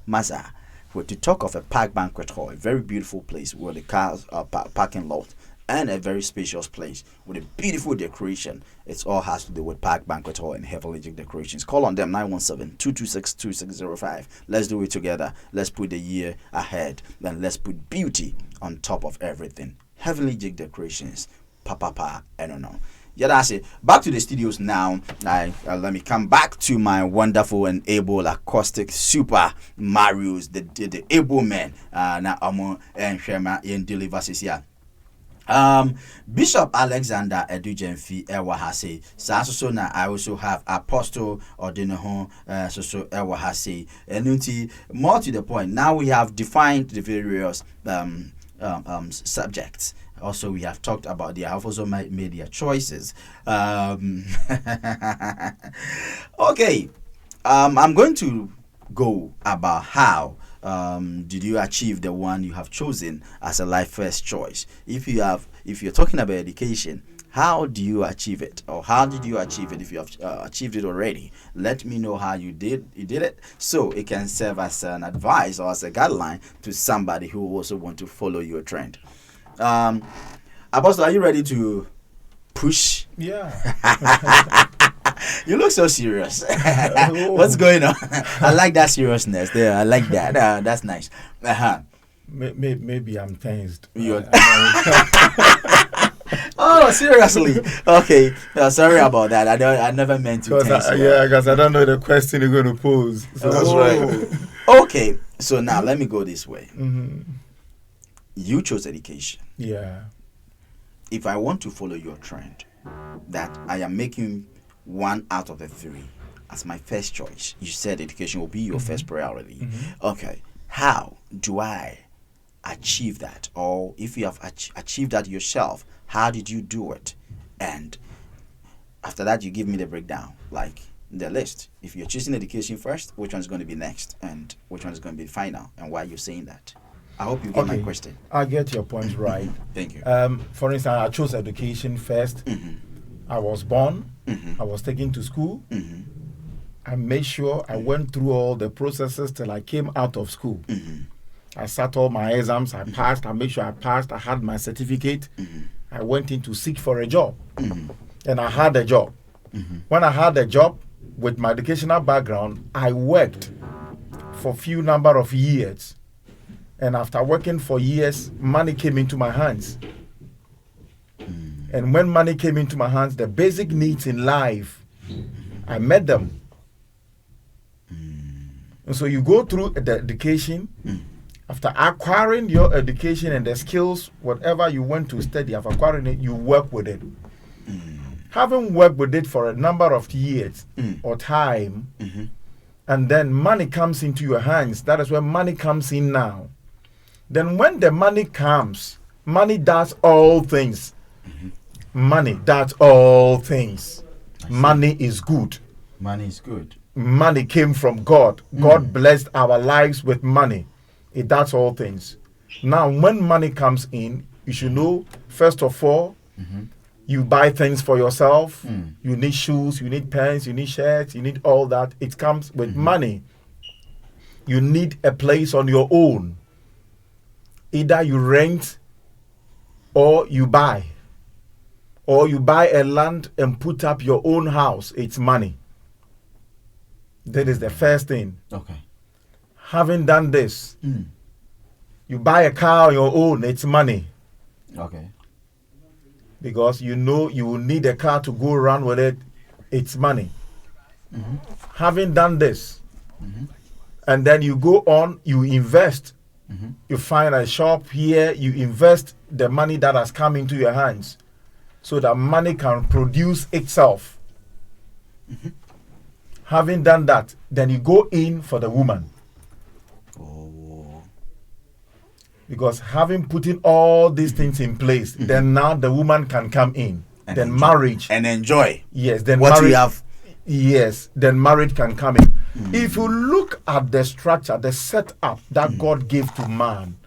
Maza, we're to talk of a park banquet hall, a very beautiful place where the cars are parking lot, and a very spacious place with a beautiful decoration. It all has to do with park banquet hall and Heavenly Jig Decorations. Call on them 917-226-2605. Let's do it together. Let's put the year ahead, and let's put beauty on top of everything. Heavenly Jig Decorations. I don't know. Yeah, that's it. Back to the studios now. Let me come back to my wonderful and able acoustic super Marios, the able men. Now I'm and Shema in delivers here. Bishop Alexander Edujemfi Ewahase. So now I also have Apostle Ordinoho so Ewahase. And more to the point, now we have defined the various subjects. Also, we have talked about they have also made their choices. Okay, I'm going to go about how did you achieve the one you have chosen as a life first choice. If you're talking about education, how do you achieve it, or how did you achieve it? If you have achieved it already, let me know how you did it, so it can serve as an advice or as a guideline to somebody who also want to follow your trend. Apostle, are you ready to push? Yeah. You look so serious. What's going on? I like that seriousness there. I like that. That's nice. Maybe I'm tensed. Oh, seriously? Okay. Sorry about that. I never meant to. Because I don't know the question you're going to pose. So. That's right. Okay. So now let me go this way. Mm-hmm. You chose education. Yeah. If I want to follow your trend, that I am making one out of the three as my first choice, you said education will be your first priority. Mm-hmm. Okay. How do I achieve that? Or if you have achieved that yourself, how did you do it? And after that, you give me the breakdown, like the list. If you're choosing education first, which one is going to be next, and which one is going to be final, and why you're saying that? I hope you get my question. I get your point right. Thank you. For instance, I chose education first. Mm-hmm. I was born. Mm-hmm. I was taken to school. Mm-hmm. I made sure I went through all the processes till I came out of school. Mm-hmm. I sat all my exams. I passed. I made sure I passed. I had my certificate. Mm-hmm. I went in to seek for a job. Mm-hmm. And I had a job. Mm-hmm. When I had a job with my educational background, I worked for a few number of years. And after working for years, money came into my hands. And when money came into my hands, the basic needs in life, I met them. And so you go through the education. After acquiring your education and the skills, whatever you went to study, after acquiring it, you work with it. Having worked with it for a number of years or time, and then money comes into your hands. That is where money comes in now. Then when the money comes, money does all things. Money does all things. Money is good. Money is good. Money came from God. God blessed our lives with money. It does all things. Now, when money comes in, You should know, first of all, you buy things for yourself. You need shoes, you need pants, you need shirts, you need all that. It comes with money. You need a place on your own. Either you rent or you buy. Or you buy a land and put up your own house. It's money. That is the first thing. Okay. Having done this, you buy a car on your own. It's money. Okay. Because you know you will need a car to go around with it. It's money. Having done this, and then you go on, you invest. You find a shop here, you invest the money that has come into your hands so that money can produce itself. Having done that, then you go in for the woman. Oh. Because having put in all these things in place, then now the woman can come in. And then enjoy. marriage. And enjoy Yes, then what marriage. we have. Yes, then marriage can come in. If you look at the structure, the setup that God gave to man,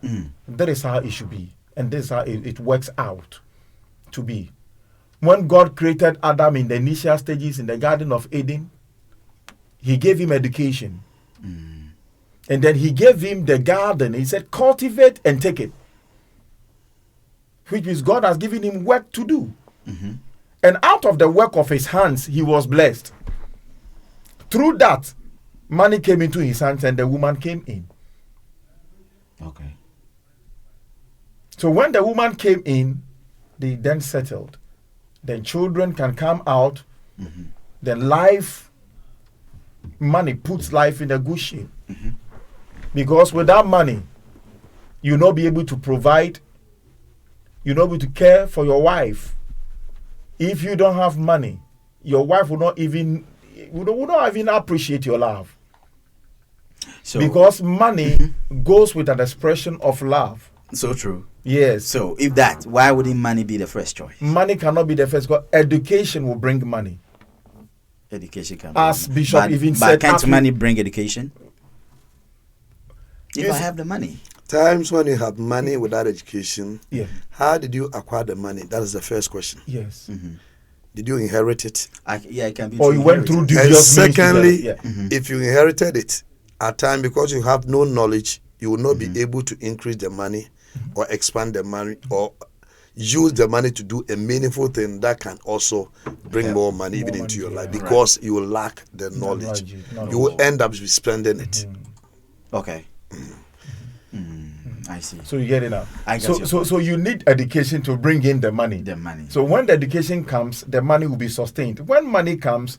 that is how it should be. And this is how it works out to be. When God created Adam in the initial stages in the Garden of Eden, he gave him education. And then he gave him the garden. He said, cultivate and take it. Which means God has given him work to do. And out of the work of his hands, he was blessed. Through that, money came into his hands and the woman came in. Okay. So when the woman came in, they then settled. Then children can come out. Then life, money puts life in a good shape. Because without money, you'll not be able to provide. You'll not be able to care for your wife. If you don't have money, your wife will not even appreciate your love. So Because money goes with an expression of love. so true. Yes. So if that, why wouldn't money be the first choice? Money cannot be the first goal. Education will bring money. Education can. As bring- Bishop but, even but said, can't after- money bring education? If Yes. I have the money. Times when you have money without education, Yeah. how did you acquire the money? That is the first question. Yes. Did you inherit it? It can be. Or you went through And dubious means to secondly, get it. Yeah. if you inherited it, at time because you have no knowledge, you will not be able to increase the money or expand the money or use the money to do a meaningful thing that can also bring more money even More into money, your life yeah. because you will lack the knowledge. knowledge. You will end up spending it. Okay. I see. So you get it now. I get your point. So you need education to bring in the money. The money. So when the education comes, the money will be sustained. When money comes,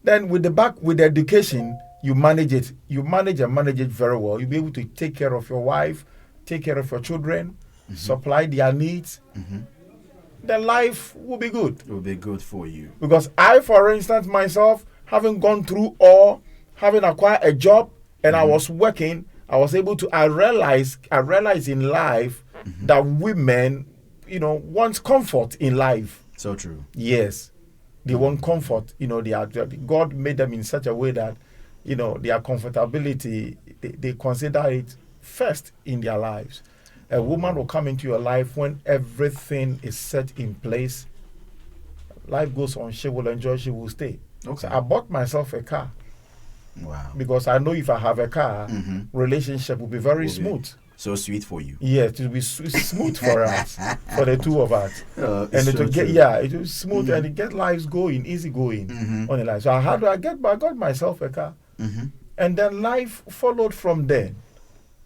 then with the education, you manage it. You manage and manage it very well. You'll be able to take care of your wife, take care of your children, supply their needs. Then life will be good. It will be good for you. Because I, for instance, myself, having gone through all, having acquired a job, and I was working, I was able to. I realized in life that women, want comfort in life. So true. Yes, they want comfort. God made them in such a way that, their comfortability, they consider it first in their lives. A woman will come into your life when everything is set in place. Life goes on. She will enjoy. She will stay. Okay. So I bought myself a car Wow. because I know if I have a car, relationship will be very Will be smooth. So sweet for you. Yes, it will be smooth for us, for the two of us. It's And it so will get, true. it will smooth and it get lives going, easy going on the life. So I got myself a car. And then life followed from there.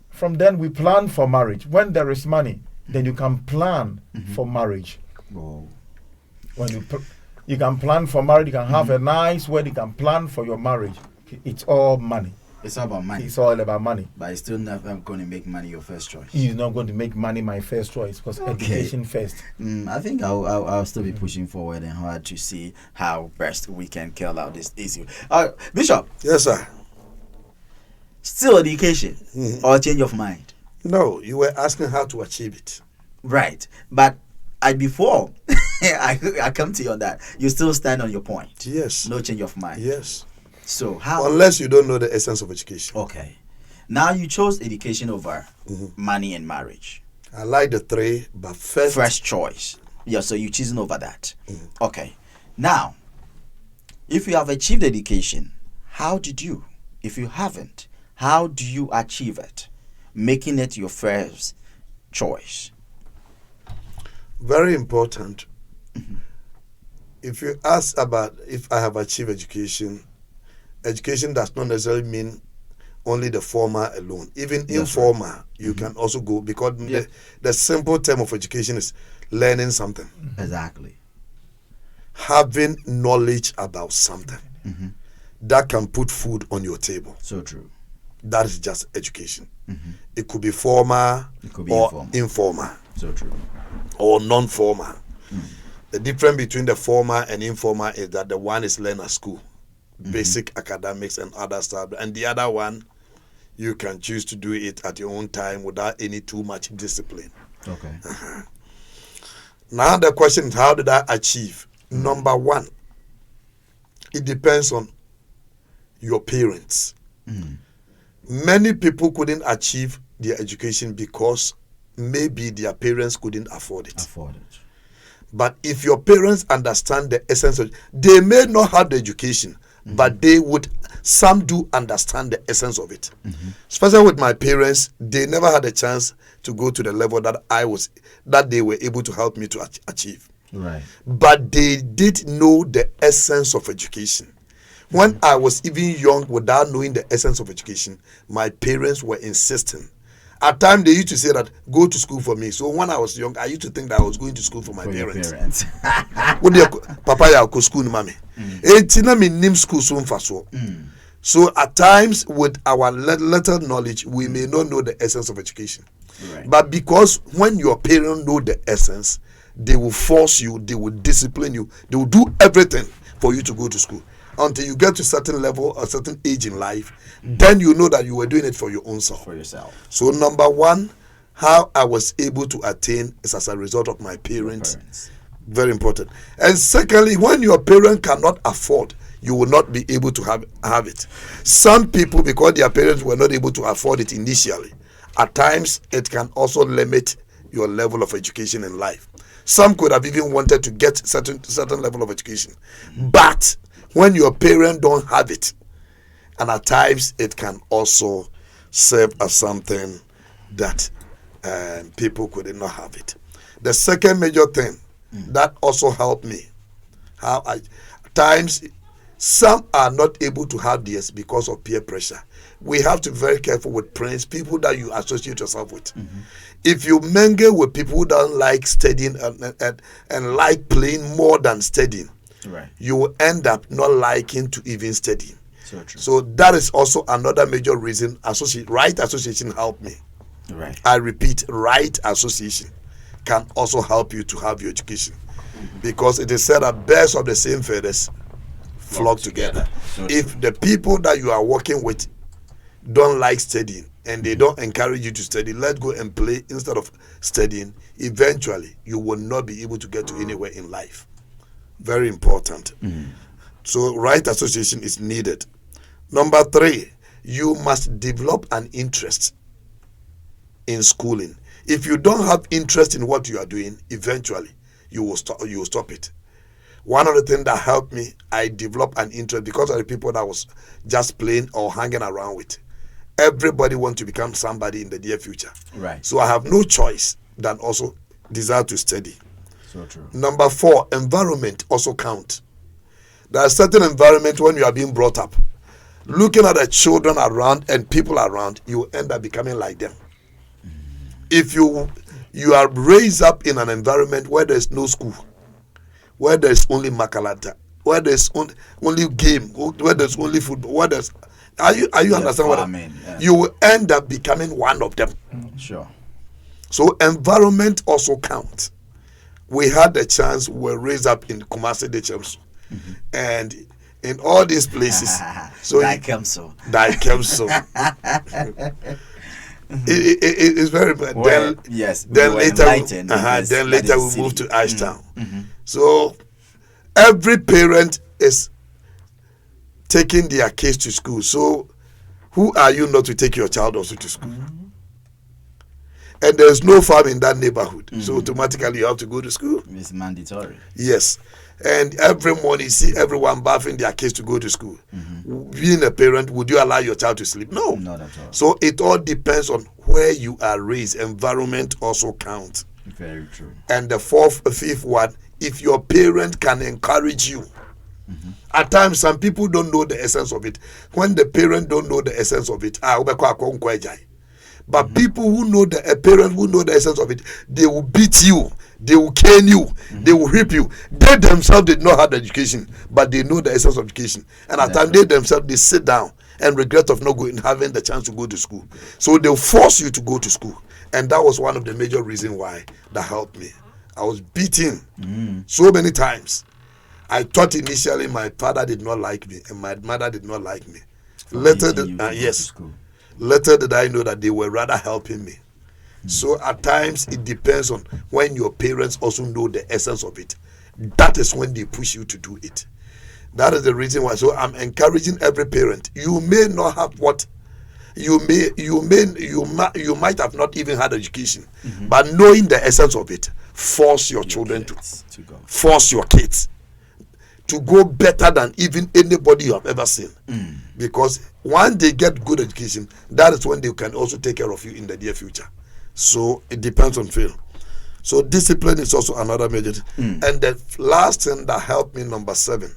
From then we plan for marriage. When there is money, then you can plan for marriage. Whoa. When you can plan for marriage, you can have a nice wedding, you can plan for your marriage. It's all money. It's all about money. It's all about money. But it's still not going to make money your first choice. He's not going to make money my first choice because education first. I think I'll still be pushing forward and hard to see how best we can kill out this issue. Bishop, Yes, sir. still education or change of mind? No, you were asking how to achieve it. Right. But before I come to you on that, you still stand on your point. Yes. No change of mind. Yes. So how? Unless you don't know the essence of education. Okay. Now you chose education over money and marriage. I like the three, but First choice. Yeah, so you're choosing over that. Okay. Now, if you have achieved education, how did you? If you haven't, how do you achieve it? Making it your first choice. very important. If you ask about if I have achieved education, education does not necessarily mean only the formal alone. Even informal, you can also go, because the simple term of education is learning something, Exactly. having knowledge about something that can put food on your table. So true. That is just education. It could be formal It could be or informal So true. or non-formal. The difference between the formal and informal is that the one is learned at school, basic academics and other stuff, and the other one you can choose to do it at your own time without any too much discipline. Okay. Now the question is, how did I achieve? Number one, it depends on your parents. Many people couldn't achieve their education because maybe their parents couldn't afford it. Afford it. But if your parents understand the essence of, they may not have the education, but some do understand the essence of it. Especially with my parents, they never had a chance to go to the level that they were able to help me to achieve. Right. But they did know the essence of education. When I was even young, without knowing the essence of education, my parents were insisting. At times, they used to say that, go to school for me. So when I was young, I used to think that I was going to school for my parents. What do you, Papa, ya go school, mommy? Etina me nim school so mfaso. So at times, with our little knowledge, we may not know the essence of education. Right. But because when your parents know the essence, they will force you, they will discipline you, they will do everything for you to go to school. Until you get to a certain level, a certain age in life, then you know that you were doing it for your own self. For yourself. So number one, how I was able to attain is as a result of my parents. Very important. And secondly, when your parent cannot afford, you will not be able to have it. Some people, because their parents were not able to afford it initially, at times it can also limit your level of education in life. Some could have even wanted to get certain level of education, but when your parents don't have it, and at times it can also serve as something that people could not have it. The second major thing that also helped me, at times some are not able to have this because of peer pressure. We have to be very careful with friends, people that you associate yourself with. If you mingle with people who don't like studying and like playing more than studying, Right. you will end up not liking to even study. So true. So that is also another major reason right association helped me. Right. I repeat, right association can also help you to have your education, because it is said that birds of the same feathers flock together. So If the people that you are working with don't like studying and they don't encourage you to study, let go and play instead of studying, eventually you will not be able to get to anywhere in life. Very important. So right association is needed. Number three, you must develop an interest in schooling. If you don't have interest in what you are doing, eventually you will stop it. One of the things that helped me, I developed an interest because of the people that I was just playing or hanging around with. Everybody wants to become somebody in the near future. Right. So I have no choice than also desire to study. So true. Number four, environment also count. There are certain environment when you are being brought up, looking at the children around and people around, you end up becoming like them. If you are raised up in an environment where there is no school, where there is only makalata, where there is only game, where there is only football, where there's are you understand what you will end up becoming one of them. Sure. So environment also counts. We had the chance, we were raised up in Kumasi Dechemso, and in all these places. So Daikemso. It's very bad. Well, yes. Then later we moved to Ashtown. So every parent is taking their kids to school. So who are you not to take your child also to school? and there's no farm in that neighborhood. So automatically you have to go to school. It's mandatory. Yes. And every morning you see everyone bathing their kids to go to school. Being a parent, would you allow your child to sleep? No. Not at all. So it all depends on where you are raised. Environment also counts. Very true. And the fifth one, if your parent can encourage you. At times, some people don't know the essence of it. When the parent don't know the essence of it, but people who know a parent who know the essence of it, they will beat you, they will cane you, they will whip you. They themselves did not have the education, but they know the essence of education. And at times, they themselves they sit down and regret of not going, having the chance to go to school. So they'll force you to go to school, and that was one of the major reasons why that helped me. I was beaten so many times. I thought initially my father did not like me and my mother did not like me. Later, later did I know that they were rather helping me. So at times it depends on when your parents also know the essence of it. That is when they push you to do it. That is the reason why. So I'm encouraging every parent. You may not have what you might have not even had education, but knowing the essence of it, force your children to go. Force your kids to go better than even anybody you have ever seen. Because once they get good education, that is when they can also take care of you in the near future. So it depends on Phil. So discipline is also another major. And the last thing that helped me, number 7,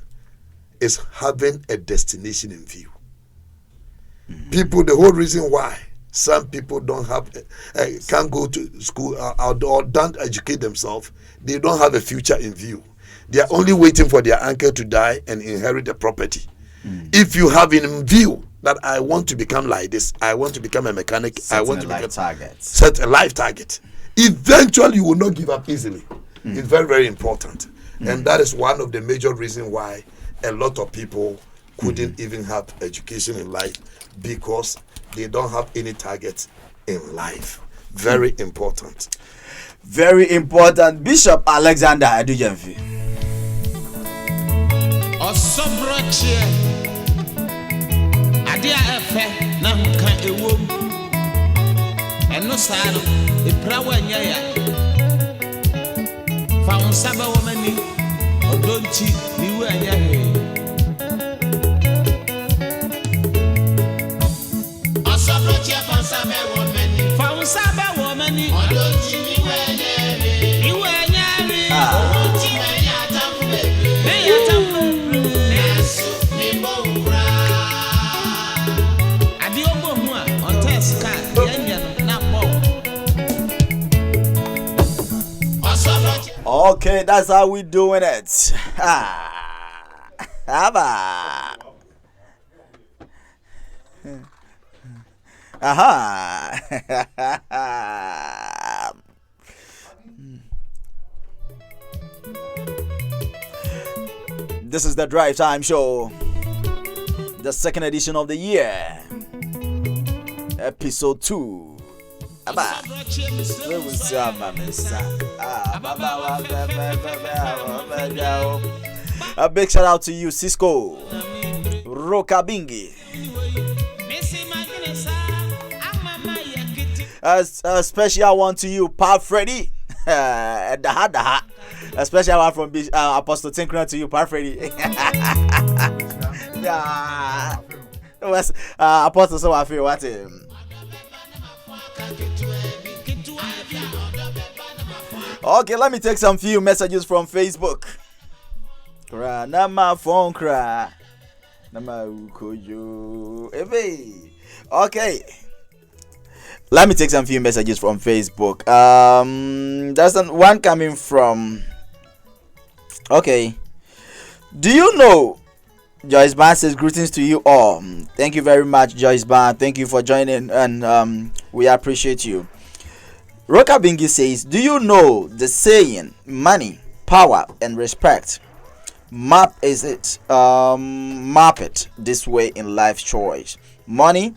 is having a destination in view. People, the whole reason why some people don't have, can't go to school or don't educate themselves, they don't have a future in view. They are only waiting for their uncle to die and inherit the property. If you have in view that I want to become like this, I want to become a mechanic, I want to set a life target, eventually you will not give up easily. It's very, very important. And that is one of the major reasons why a lot of people couldn't even have education in life, because they don't have any targets in life. Very important. Very important. Bishop Alexander Adujemfi. Osobroche adia efe na nka ewom eno saa no epra wanya ya fa unsaba womani odonchi niwe anya he osobroche fa unsaba womani odonchi niwe anya he niwe anya he odonchi anya tafu be ya tafu Okay, that's how we doing it. Aha. This is the Drive Time Show, the second edition of the year, episode 2. A big shout out to you, Cisco Rokabingi. A special one to you, Pa Freddy. A special one from Apostle Tinkran to you, Pa Freddy. Apostle, so I feel what him. Okay, let me take some few messages from Facebook. Nama phone cry. Nama ukoyo. Okay. Let me take some few messages from Facebook. There's one coming from. Okay. Do you know? Joyce Ban says greetings to you all. Thank you very much, Joyce Ban. Thank you for joining, and we appreciate you. Roka Bingi says, do you know the saying, money, power, and respect? Map it this way in life choice: money,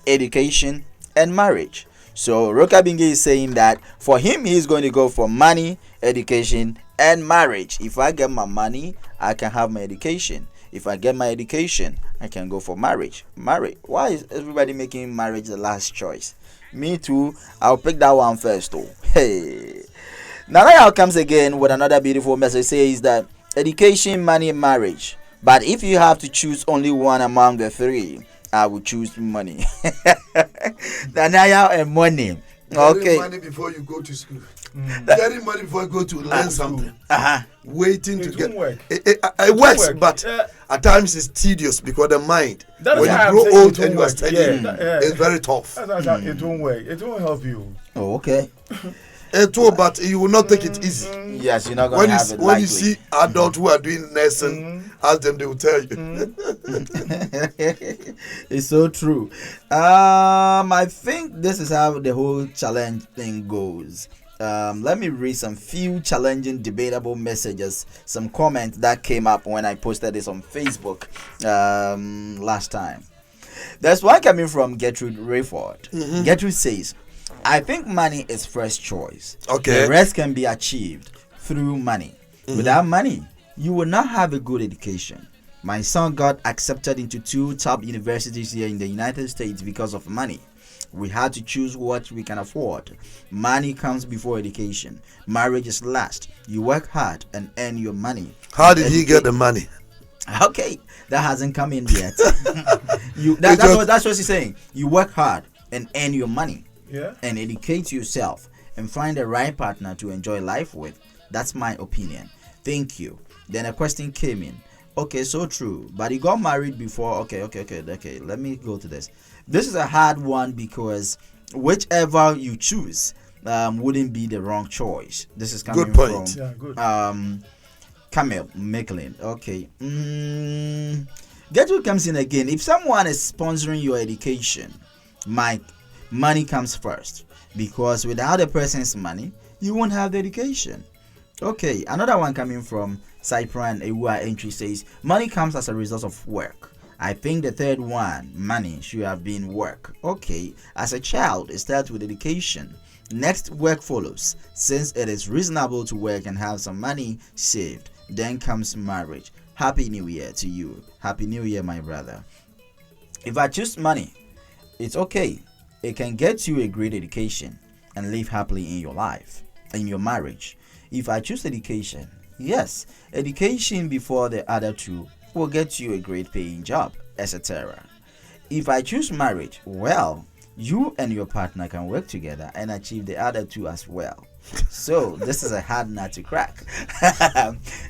education, and marriage. So Roka Bingi is saying that for him, he's going to go for money, education, and marriage. If I get my money, I can have my education. If I get my education, I can go for marriage. Marriage. Why is everybody making marriage the last choice? Me too. I'll pick that one first, though. Hey. Now comes again with another beautiful message. Says that education, money, marriage. But if you have to choose only one among the three, I would choose money. Nanaya and money. Okay. Getting money before you go to school. Getting money before you go to learn something. Waiting to get. It works, but at times it's tedious because the mind, That's when why I'm you saying grow old it and you won't are work. studying, Yeah. it's very tough. It won't work. It won't help you. Oh, okay. It will, but you will not take it easy. Yes, you're not going When to you have it when lightly. you see adults who are doing nursing, ask them, they will tell you. It's so true. I think this is how the whole challenge thing goes. Let me read some few challenging, debatable messages, some comments that came up when I posted this on Facebook last time. There's one coming from Gertrude Rayford. Gertrude says, I think money is first choice. Okay. The rest can be achieved through money. Without money, you will not have a good education. My son got accepted into 2 top universities here in the United States because of money. We had to choose what we can afford. Money comes before education. Marriage is last. You work hard and earn your money. How did he get the money? Okay, that hasn't come in yet. That's what she's saying. You work hard and earn your money. Yeah. And educate yourself and find the right partner to enjoy life with. That's my opinion. Thank you. Then a question came in. Okay, so true. But he got married before. Okay. Let me go to this. This is a hard one because whichever you choose wouldn't be the wrong choice. This is coming Good point. from Yeah, good. Camille Macklin. Okay. Get what comes in again. If someone is sponsoring your education, money comes first, because without a person's money, you won't have the education. Okay, another one coming from Cypran Ewa entry says, money comes as a result of work. I think the third one, money, should have been work. Okay, as a child, it starts with education. Next, work follows, since it is reasonable to work and have some money saved. Then comes marriage. Happy New Year to you. Happy New Year, my brother. If I choose money, it's okay. It can get you a great education and live happily in your life, in your marriage. If I choose education, yes, education before the other two will get you a great paying job, etc. If I choose marriage, well, you and your partner can work together and achieve the other two as well. So this is a hard nut to crack.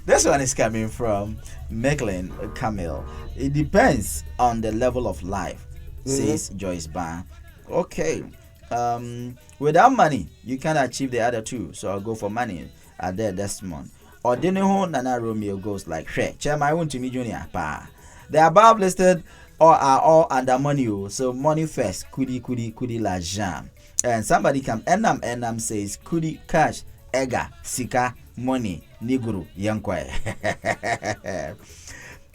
This one is coming from Macklin Camille. It depends on the level of life, says Joyce Barr. Okay. Without money, you can't achieve the other two. So I'll go for money at there this month. Or Diniho Nana Romeo goes like, "Hey, Chairman, I want to meet Junior. Pa." The above listed are all under money. So money first. Kudi la jam. And somebody come Enam says Kudi cash ega sika money niguru yankwe.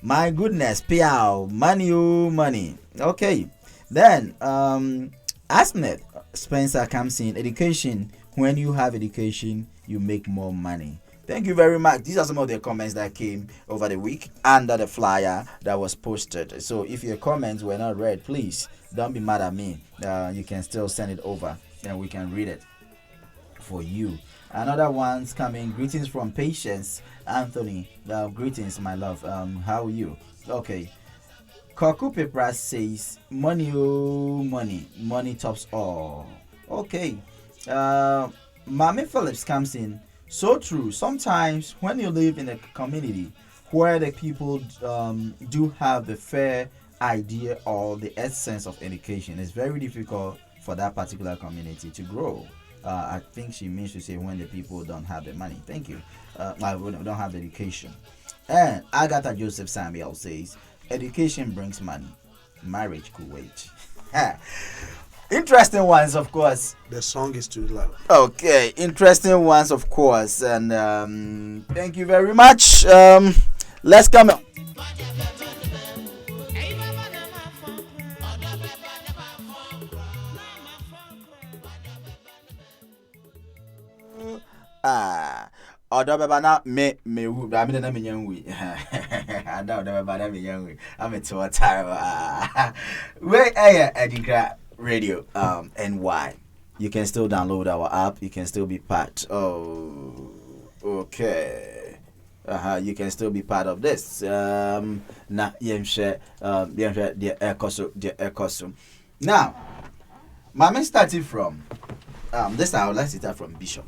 My goodness, piao money. Okay. Then Asnet Spencer comes in. Education. When you have education, you make more money. Thank you very much. These are some of the comments that came over the week under the flyer that was posted. So if your comments were not read, please don't be mad at me. You can still send it over and we can read it for you. Another one's coming. Greetings from Patience Anthony. Greetings, my love. How are you? Okay. Koku Pepra says, money, oh, money tops all. Okay. Mami Phillips comes in. So true. Sometimes when you live in a community where the people do have the fair idea or the essence of education, it's very difficult for that particular community to grow. I think she means to say when the people don't have the money. Thank you. Don't have the education. And Agatha Joseph Samuel says, education brings money. Marriage could wait. Interesting ones, of course. The song is too loud. Okay, interesting ones, of course. And thank you very much. Let's come on. Odo beba na me wu. I mean na me nyan wi. I don't know about every young. I'm into a time. Where Edingra Radio NY. You can still download our app. You can still be part. Oh, okay. You can still be part of this. Na share the ecoso. Now, my man started from this time I would like to start from Bishop.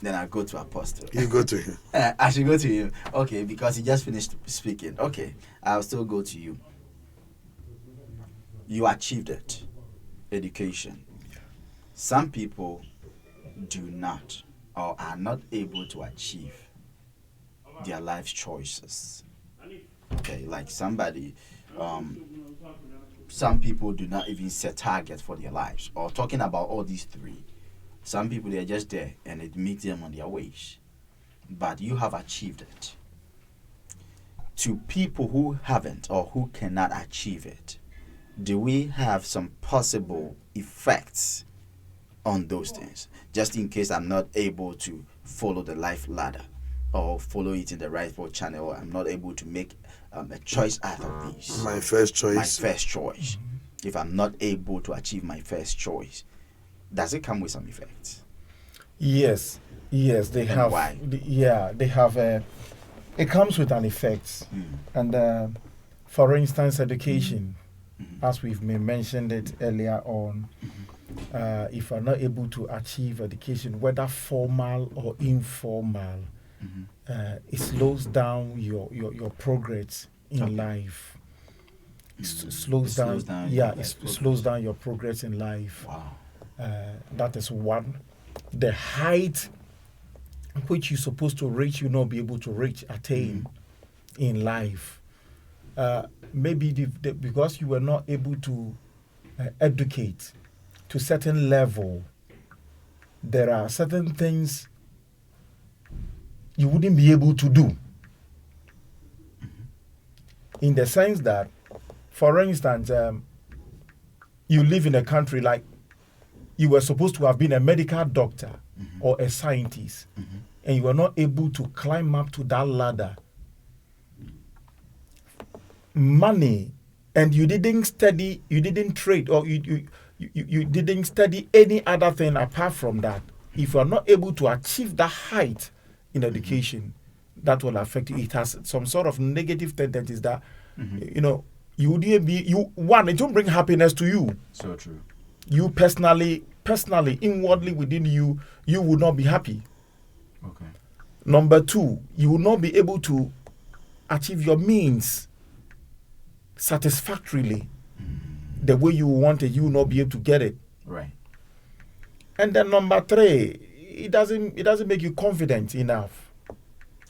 Then I go to Apostle. You go to him. I should go to him. Okay, because he just finished speaking. Okay, I'll still go to you. You achieved it. Education. Some people do not or are not able to achieve their life choices. Okay, like somebody, some people do not even set targets for their lives. Or talking about all these three. Some people, they're just there and it makes them on their ways. But you have achieved it. To people who haven't or who cannot achieve it, do we have some possible effects on those things? Just in case I'm not able to follow the life ladder or follow it in the rightful channel, or I'm not able to make a choice out of these. My first choice. My first choice. If I'm not able to achieve my first choice, does it come with some effects? Yes, they have. Why? They have. It comes with an effect, and for instance, education, as we've mentioned it earlier on. If you're not able to achieve education, whether formal or informal, it slows down your progress in life. It slows down. Yeah, it slows down your progress in life. Wow. That is one. The height which you're supposed to reach, you not be able to attain in life. Maybe because you were not able to educate to certain level, there are certain things you wouldn't be able to do. In the sense that, for instance, you live in a country like you were supposed to have been a medical doctor or a scientist, and you were not able to climb up to that ladder. Money, and you didn't study, you didn't trade, or you didn't study any other thing apart from that. If you are not able to achieve that height in education, that will affect you. It has some sort of negative tendencies that, you wouldn't be, it won't bring happiness to you. So true. You personally, inwardly within you, you would not be happy. Okay. Number two, you will not be able to achieve your means satisfactorily. The way you want it, you will not be able to get it. Right. And then number three, it doesn't make you confident enough.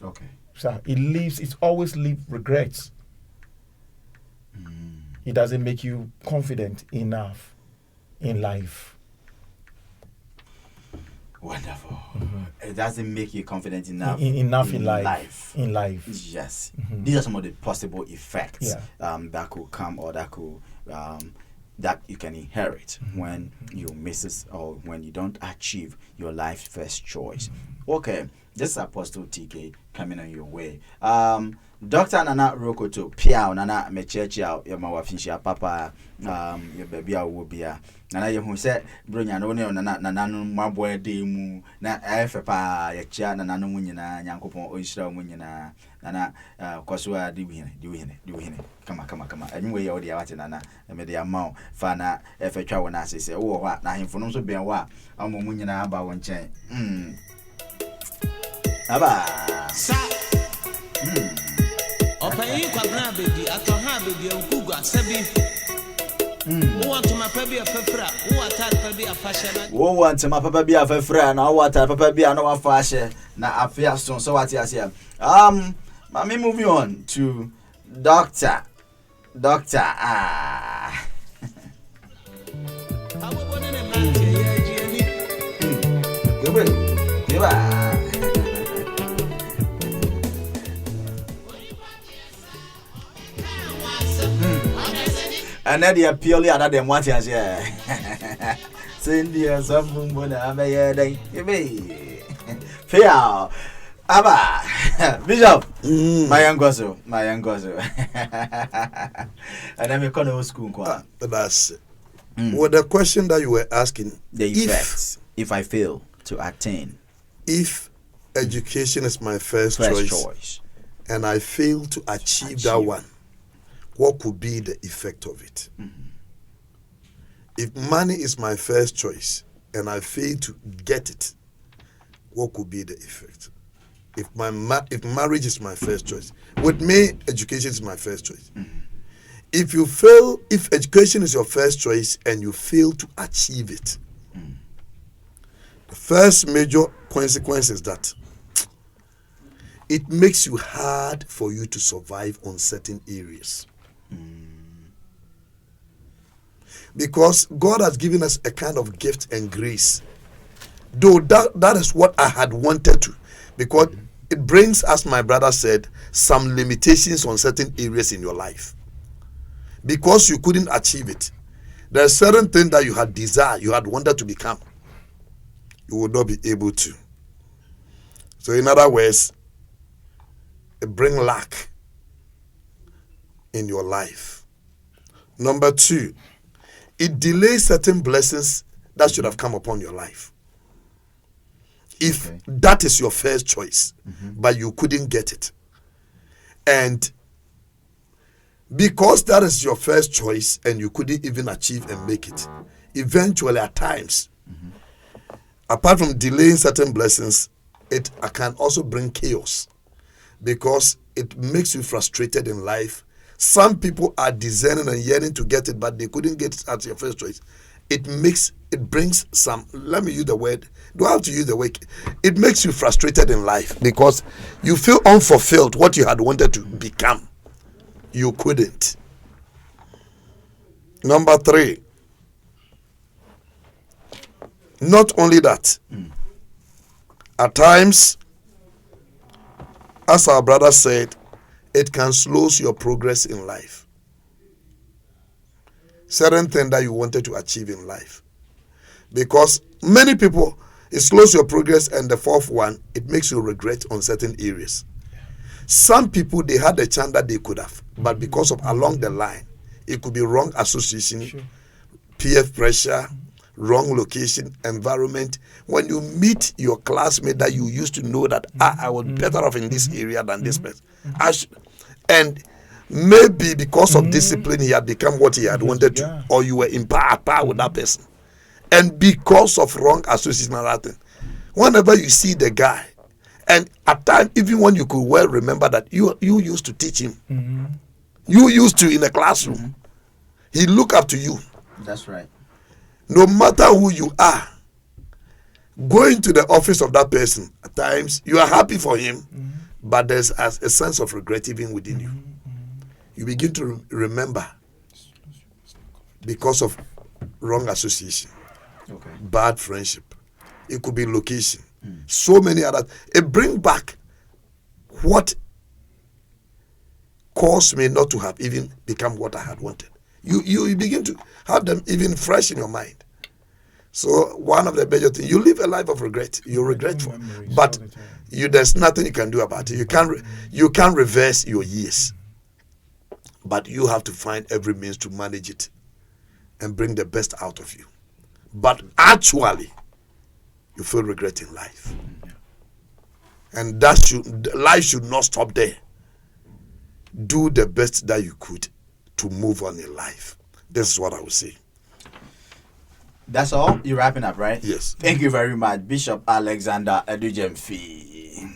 Okay. So it always leaves regrets. It doesn't make you confident enough in life. Wonderful. It doesn't make you confident enough. Enough in life. In life. Yes. These are some of the possible effects that could come or that could that you can inherit when you miss it or when you don't achieve your life first choice. Okay, this is Apostle TK coming on your way. Dr. Nana Rokoto, Piao, Nana Mechecha, your Mawafinshia Papa, your baby Wubia. Nana, you said, Brunya, no, Nana, my boy, Demu, na Fapa, Yacha, Nana Munina, Yankopon, Oyster Munina, Nana, Kosua, do him. Come on. Anyway, all the Awati Nana, and made the amount, Fana, F.A. when I say, oh, what, now him for no so be a wa, I'm Munina about one chain. Aba. Open kwabna bedi atoha bedi ukugwa sebi who want to my baby a fefra who attack baby a fashion who want to my baby a fefra na what attack baby a no fashion na afia so what you say me moving on to doctor and then they purely another what you say. Send you some bona day. Fair. Abba, Bishop, my young gozo. And then we call the school. That's it. Well, the question that you were asking, The effects if I fail to attain if education is my first choice and I fail to achieve that one, what could be the effect of it? If money is my first choice and I fail to get it, what could be the effect? If if marriage is my first choice, with me, education is my first choice. If education is your first choice and you fail to achieve it, the first major consequence is that it makes you hard for you to survive on certain areas. Because God has given us a kind of gift and grace. Though that is what I had wanted to. Because it brings, as my brother said, some limitations on certain areas in your life. Because you couldn't achieve it. There are certain things that you had desired, you had wanted to become. You would not be able to. So in other words, it brings lack in your life. Number 2, it delays certain blessings that should have come upon your life. If that is your first choice, but you couldn't get it. And because that is your first choice and you couldn't even achieve and make it, eventually at times, apart from delaying certain blessings, it can also bring chaos because it makes you frustrated in life. Some people are discerning and yearning to get it, but they couldn't get it at your first choice. It brings some, let me use the word, do I have to use the word? It makes you frustrated in life because you feel unfulfilled what you had wanted to become. You couldn't. Number 3, not only that, at times, as our brother said, it can slow your progress in life. Certain things that you wanted to achieve in life. Because many people, it slows your progress, and the 4th one, it makes you regret on certain areas. Some people, they had a chance that they could have, but because of along the line, it could be wrong association, peer pressure, wrong location, environment. When you meet your classmate that you used to know that I was better off in this area than this person, and maybe because of discipline he had become what he had wanted to, or you were in par with that person, and because of wrong association and that thing, whenever you see the guy, and at times even when you could well remember that you used to teach him, you used to in the classroom, he look up to you. That's right. No matter who you are, going to the office of that person, at times you are happy for him, but there's a sense of regret even within you. You begin to remember because of wrong association, bad friendship. It could be location, so many others. It brings back what caused me not to have even become what I had wanted. You begin to have them even fresh in your mind. So one of the major things, you live a life of regret. You're regretful, but there's nothing you can do about it. You can't reverse your years, but you have to find every means to manage it and bring the best out of you. But actually, you feel regret in life, and life should not stop there. Do the best that you could to move on in life. This is what I would say. That's all? You're wrapping up, right? Yes. Thank you very much, Bishop Alexander Edujemfi.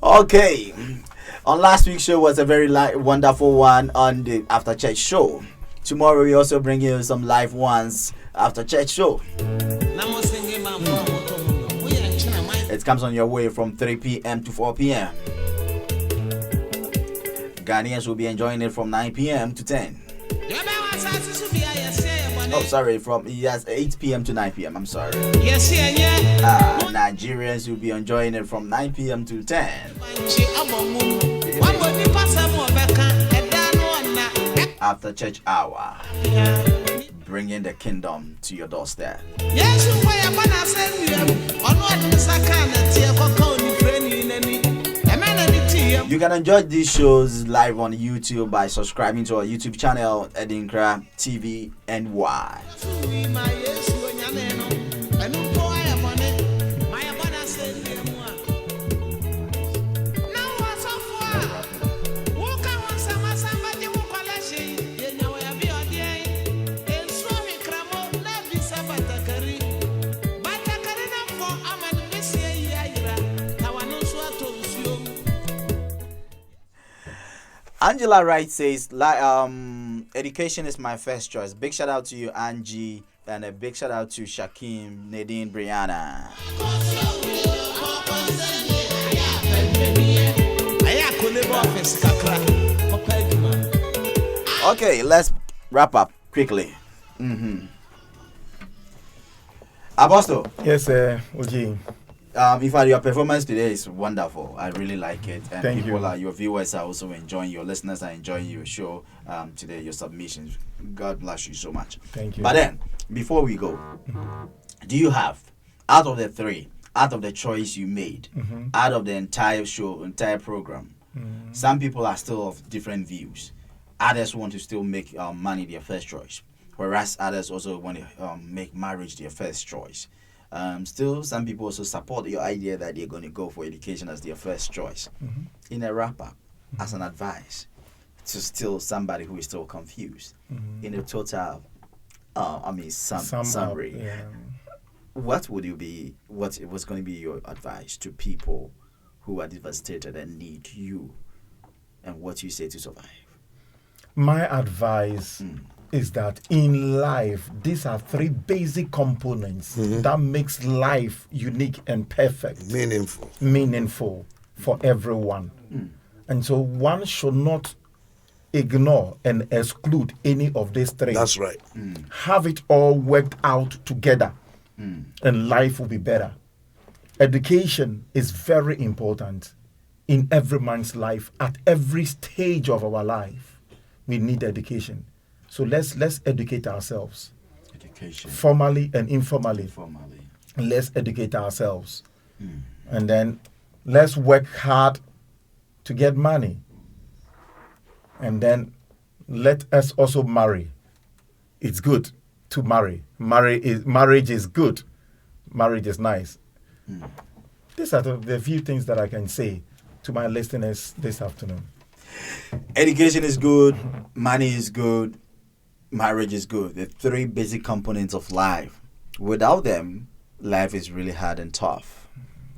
Okay. On last week's show was a very wonderful one on the After Church show. Tomorrow we also bring you some live ones after church show. It comes on your way from 3 p.m. to 4 p.m. Ghanaians will be enjoying it from 9 p.m. to 10. Oh, sorry, from 8 p.m. to 9 p.m. I'm sorry. Nigerians will be enjoying it from 9 p.m. to 10. after church hour, bringing the kingdom to your doorstep. Yes, why am I saying you? On what is a kind of tea for You can enjoy these shows live on YouTube by subscribing to our YouTube channel, Edinkra TV NY. Angela Wright says, education is my first choice. Big shout out to you, Angie, and a big shout out to Shakim, Nadine, Brianna. Okay, let's wrap up quickly. Apostle. Yes, Oji. In fact, your performance today is wonderful. I really like it, and Thank people you. your viewers are also enjoying. Your listeners are enjoying your show today. Your submissions. God bless you so much. Thank you. But then, before we go, do you have, out of the three, out of the choice you made, out of the entire show, entire program, some people are still of different views. Others want to still make money their first choice, whereas others also want to make marriage their first choice. Still, some people also support your idea that they're going to go for education as their first choice. In a wrap-up, as an advice to still somebody who is still confused, in a total, summary, Yeah. what would you be? What was going to be your advice to people who are devastated and need you, and what you say to survive? My advice is that in life, these are three basic components that makes life unique and perfect, meaningful for everyone. And so one should not ignore and exclude any of these three. That's right. Have it all worked out together, and life will be better. Education is very important in every man's life. At every stage of our life, we need education. So let's educate ourselves, Education, formally and informally. formally. Let's educate ourselves, and then let's work hard to get money, and then let us also marry. It's good to marry. Marriage is good. Marriage is nice. These are the few things that I can say to my listeners this afternoon. Education is good, money is good, marriage is good. The three basic components of life. Without them, life is really hard and tough.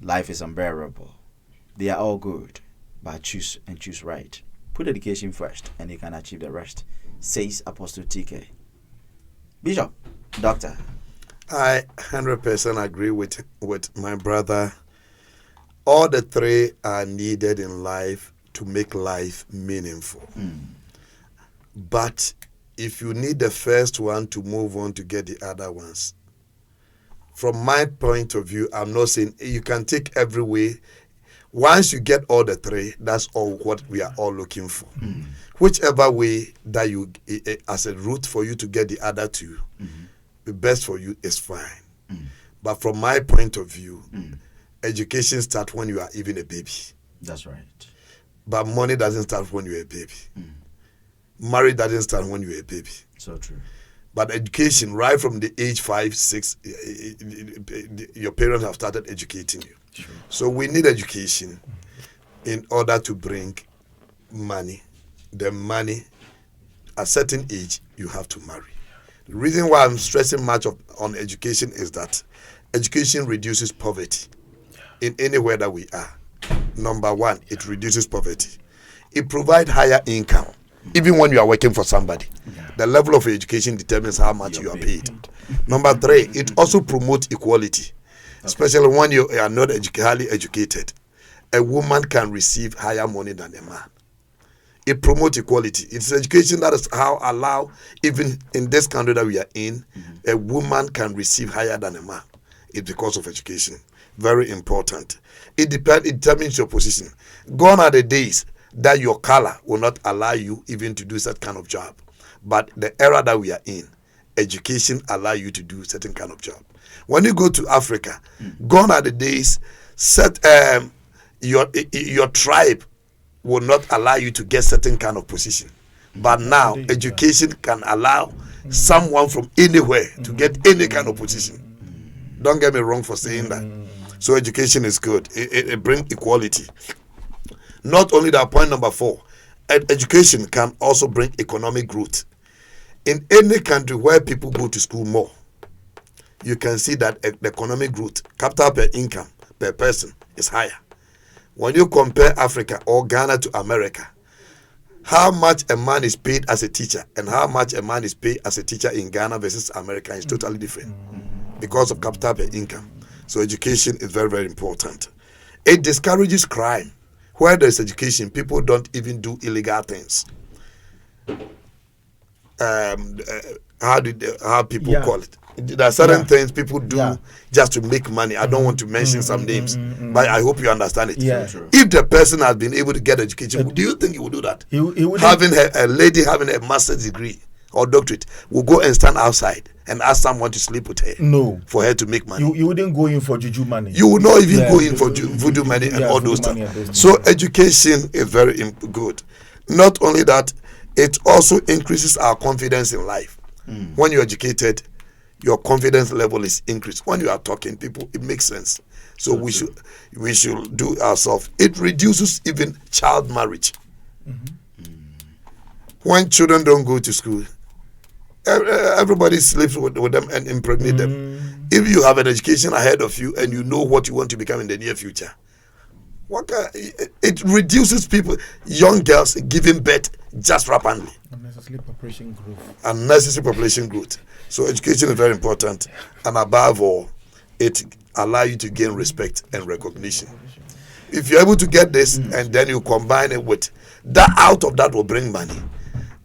Life is unbearable. They are all good, but choose right. Put education first, and you can achieve the rest, says Apostle TK. Bishop, Doctor. I 100% agree with my brother. All the three are needed in life to make life meaningful. But if you need the first one to move on to get the other ones, from my point of view, I'm not saying you can take every way. Once you get all the three, that's all what we are all looking for. Whichever way that you, as a route for you to get the other two, the best for you is fine. But from my point of view, education starts when you are even a baby. That's right. But money doesn't start when you're a baby. Marriage doesn't start when you're a baby. So true. But education, right from the age 5, 6, your parents have started educating you. Sure. So we need education in order to bring money. The money, at a certain age, you have to marry. The reason why I'm stressing much on education is that education reduces poverty in anywhere that we are. Number one, it reduces poverty. It provides higher income, even when you are working for somebody. The level of education determines how much you are paid. Number three, it also promotes equality, especially when you are not highly educated. A woman can receive higher money than a man. It promotes equality. It's education that is how allow, even in this country that we are in, a woman can receive higher than a man. It's because of education. Very important. It determines your position. Gone are the days that your color will not allow you even to do that kind of job. But the era that we are in, education allow you to do certain kind of job. When you go to Africa, gone are the days your tribe will not allow you to get certain kind of position. But now education can allow someone from anywhere to get any kind of position. Don't get me wrong for saying that. So education is good. It brings equality. Not only that, point number 4, education can also bring economic growth. In any country where people go to school more, you can see that the economic growth, capital per income per person, is higher. When you compare Africa or Ghana to America, how much a man is paid as a teacher and how much a man is paid as a teacher in Ghana versus America is totally different because of capital per income. So education is very, very important. It discourages crime. Where there is education, people don't even do illegal things. How people call it? There are certain things people do just to make money. I don't want to mention some names, but I hope you understand it. Yeah. If the person has been able to get education, do you think he would do that? He would Having a lady having a master's degree or doctorate will go and stand outside and ask someone to sleep with her. No. For her to make money. You wouldn't go in for juju money. You will not even go in for voodoo money and all those stuff. So education is very good. Not only that, it also increases our confidence in life. When you're educated, your confidence level is increased. When you are talking, people, it makes sense. So we should do ourselves. It reduces even child marriage. When children don't go to school, everybody sleeps with them and impregnate them. If you have an education ahead of you and you know what you want to become in the near future, it reduces young girls giving birth just rapidly. Unnecessary population growth. So education is very important, and above all, it allows you to gain respect and recognition. If you're able to get this and then you combine it with that, out of that will bring money,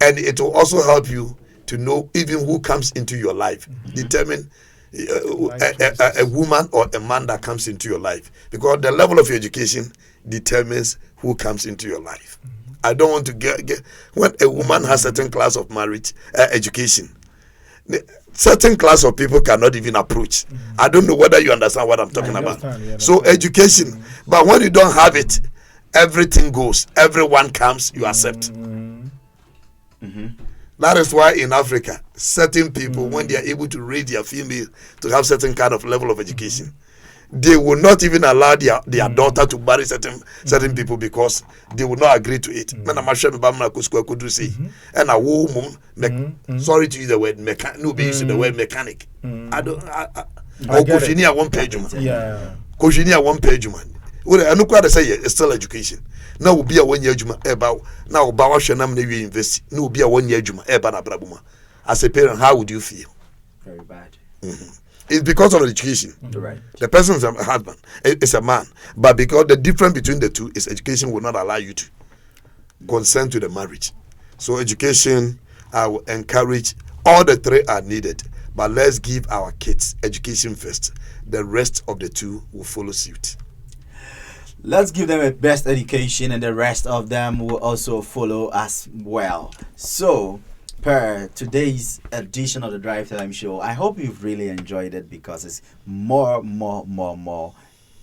and it will also help you to know even who comes into your life, determine a woman or a man that comes into your life, because the level of your education determines who comes into your life. I don't want to get when a woman has certain class of marriage education, certain class of people cannot even approach. I don't know whether you understand what I'm talking about. So education, but when you don't have it, everything goes. Everyone comes, you accept. That is why in Africa, certain people, when they are able to raise their female to have certain kind of level of education, they will not even allow their daughter to marry certain people because they will not agree to it. Sorry to use the word mechanic. No, be using the word mechanic. I don't. Or one page, Yeah. one page, man. I know what I say. It's still education. Now will be a 1 year juma about now. Bawashanam ne university. No will be a 1 year juma eba na brabuma. As a parent, how would you feel? Very bad. It's because of education. Right. The person is a husband, it's a man. But because the difference between the two is education will not allow you to consent to the marriage. So education, I will encourage, all the 3 are needed. But let's give our kids education first. The rest of the 2 will follow suit. Let's give them a best education and the rest of them will also follow as well. So, per today's edition of the Drive Time Show, I hope you've really enjoyed it because it's more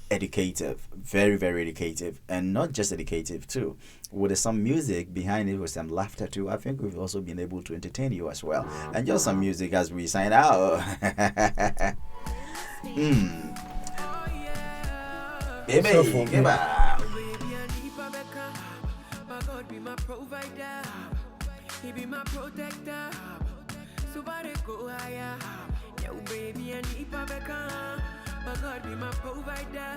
educative. Very, very educative. And not just educative too. With some music behind it, with some laughter too, I think we've also been able to entertain you as well. And just some music as we sign out. Baby, give up. He be my protector. Somebody go higher. Yo, baby, I need Babeka. My God be my provider.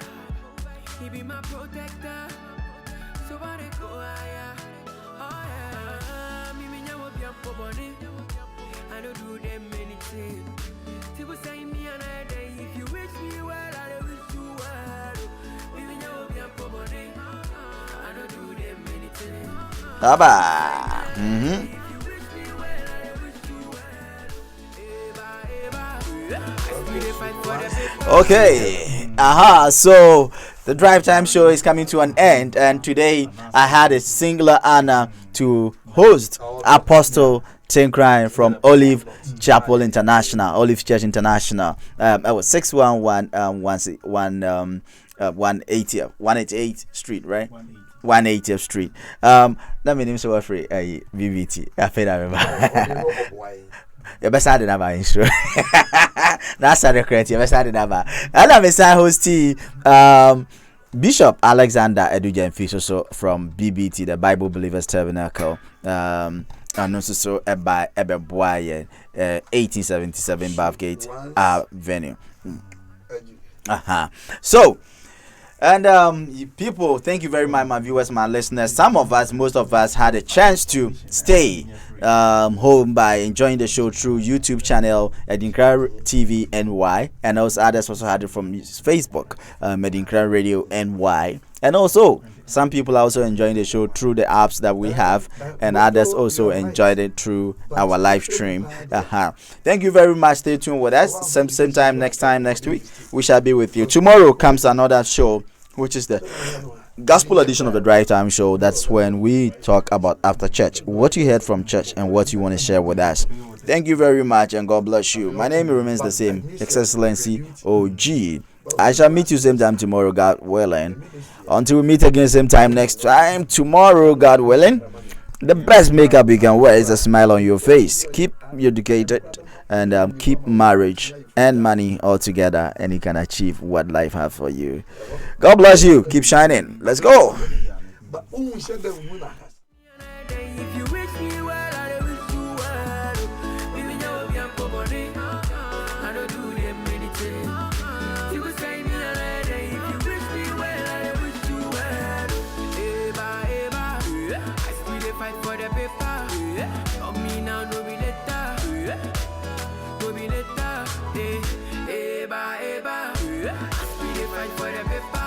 He be my protector. Somebody go higher. Oh yeah. Me nyawo bi ampo body. I don't do them anything. People say me another day. If you wish me well, I wish you well. Me nyawo bi ampo body. I don't do them anything. Bye-bye. Okay. So the Drive Time Show is coming to an end, and today I had a singular honor to host Apostle Tim Crying from Olive Chapel International, Olive Church International. I was 611 188th Street, right? 180th Street. That means so free. VVT. I feel I remember. You best add another insurance. That's the correct. You best add another. And I'm a host Bishop Alexander Eduja Fiso from BBT, the Bible Believers Tabernacle. And also by Ebeboye, 1877 Bathgate Avenue. So, and people, thank you very much, my viewers, my listeners. Most of us had a chance to stay home by enjoying the show through YouTube channel Edinkra TV NY, and also others also had it from Facebook, Edinkra Radio NY, and also some people are also enjoying the show through the apps that we have, and others also enjoyed it through our live stream. Thank you very much. Stay tuned with us. Same time next week we shall be with you. Tomorrow comes another show, which is the Gospel edition of the Drive Time Show. That's when we talk about after church, what you heard from church and what you want to share with us. Thank you very much, and God bless you. My name remains the same, Excellency OG. I shall meet you same time tomorrow, God willing. Until we meet again same time next time tomorrow, God willing. The best makeup you can wear is a smile on your face. Keep educated and keep marriage and money all together, and you can achieve what life has for you. God bless you. Keep shining. Let's go. If you wish me well, I wish you well. Even though we are poor, I don't do them anything. You could say me another day. If you wish me well, I wish you well. Eba, eba, I still dey fight for the paper. On me now, no be later. No be later. Eba, eba, I still dey fight for the paper.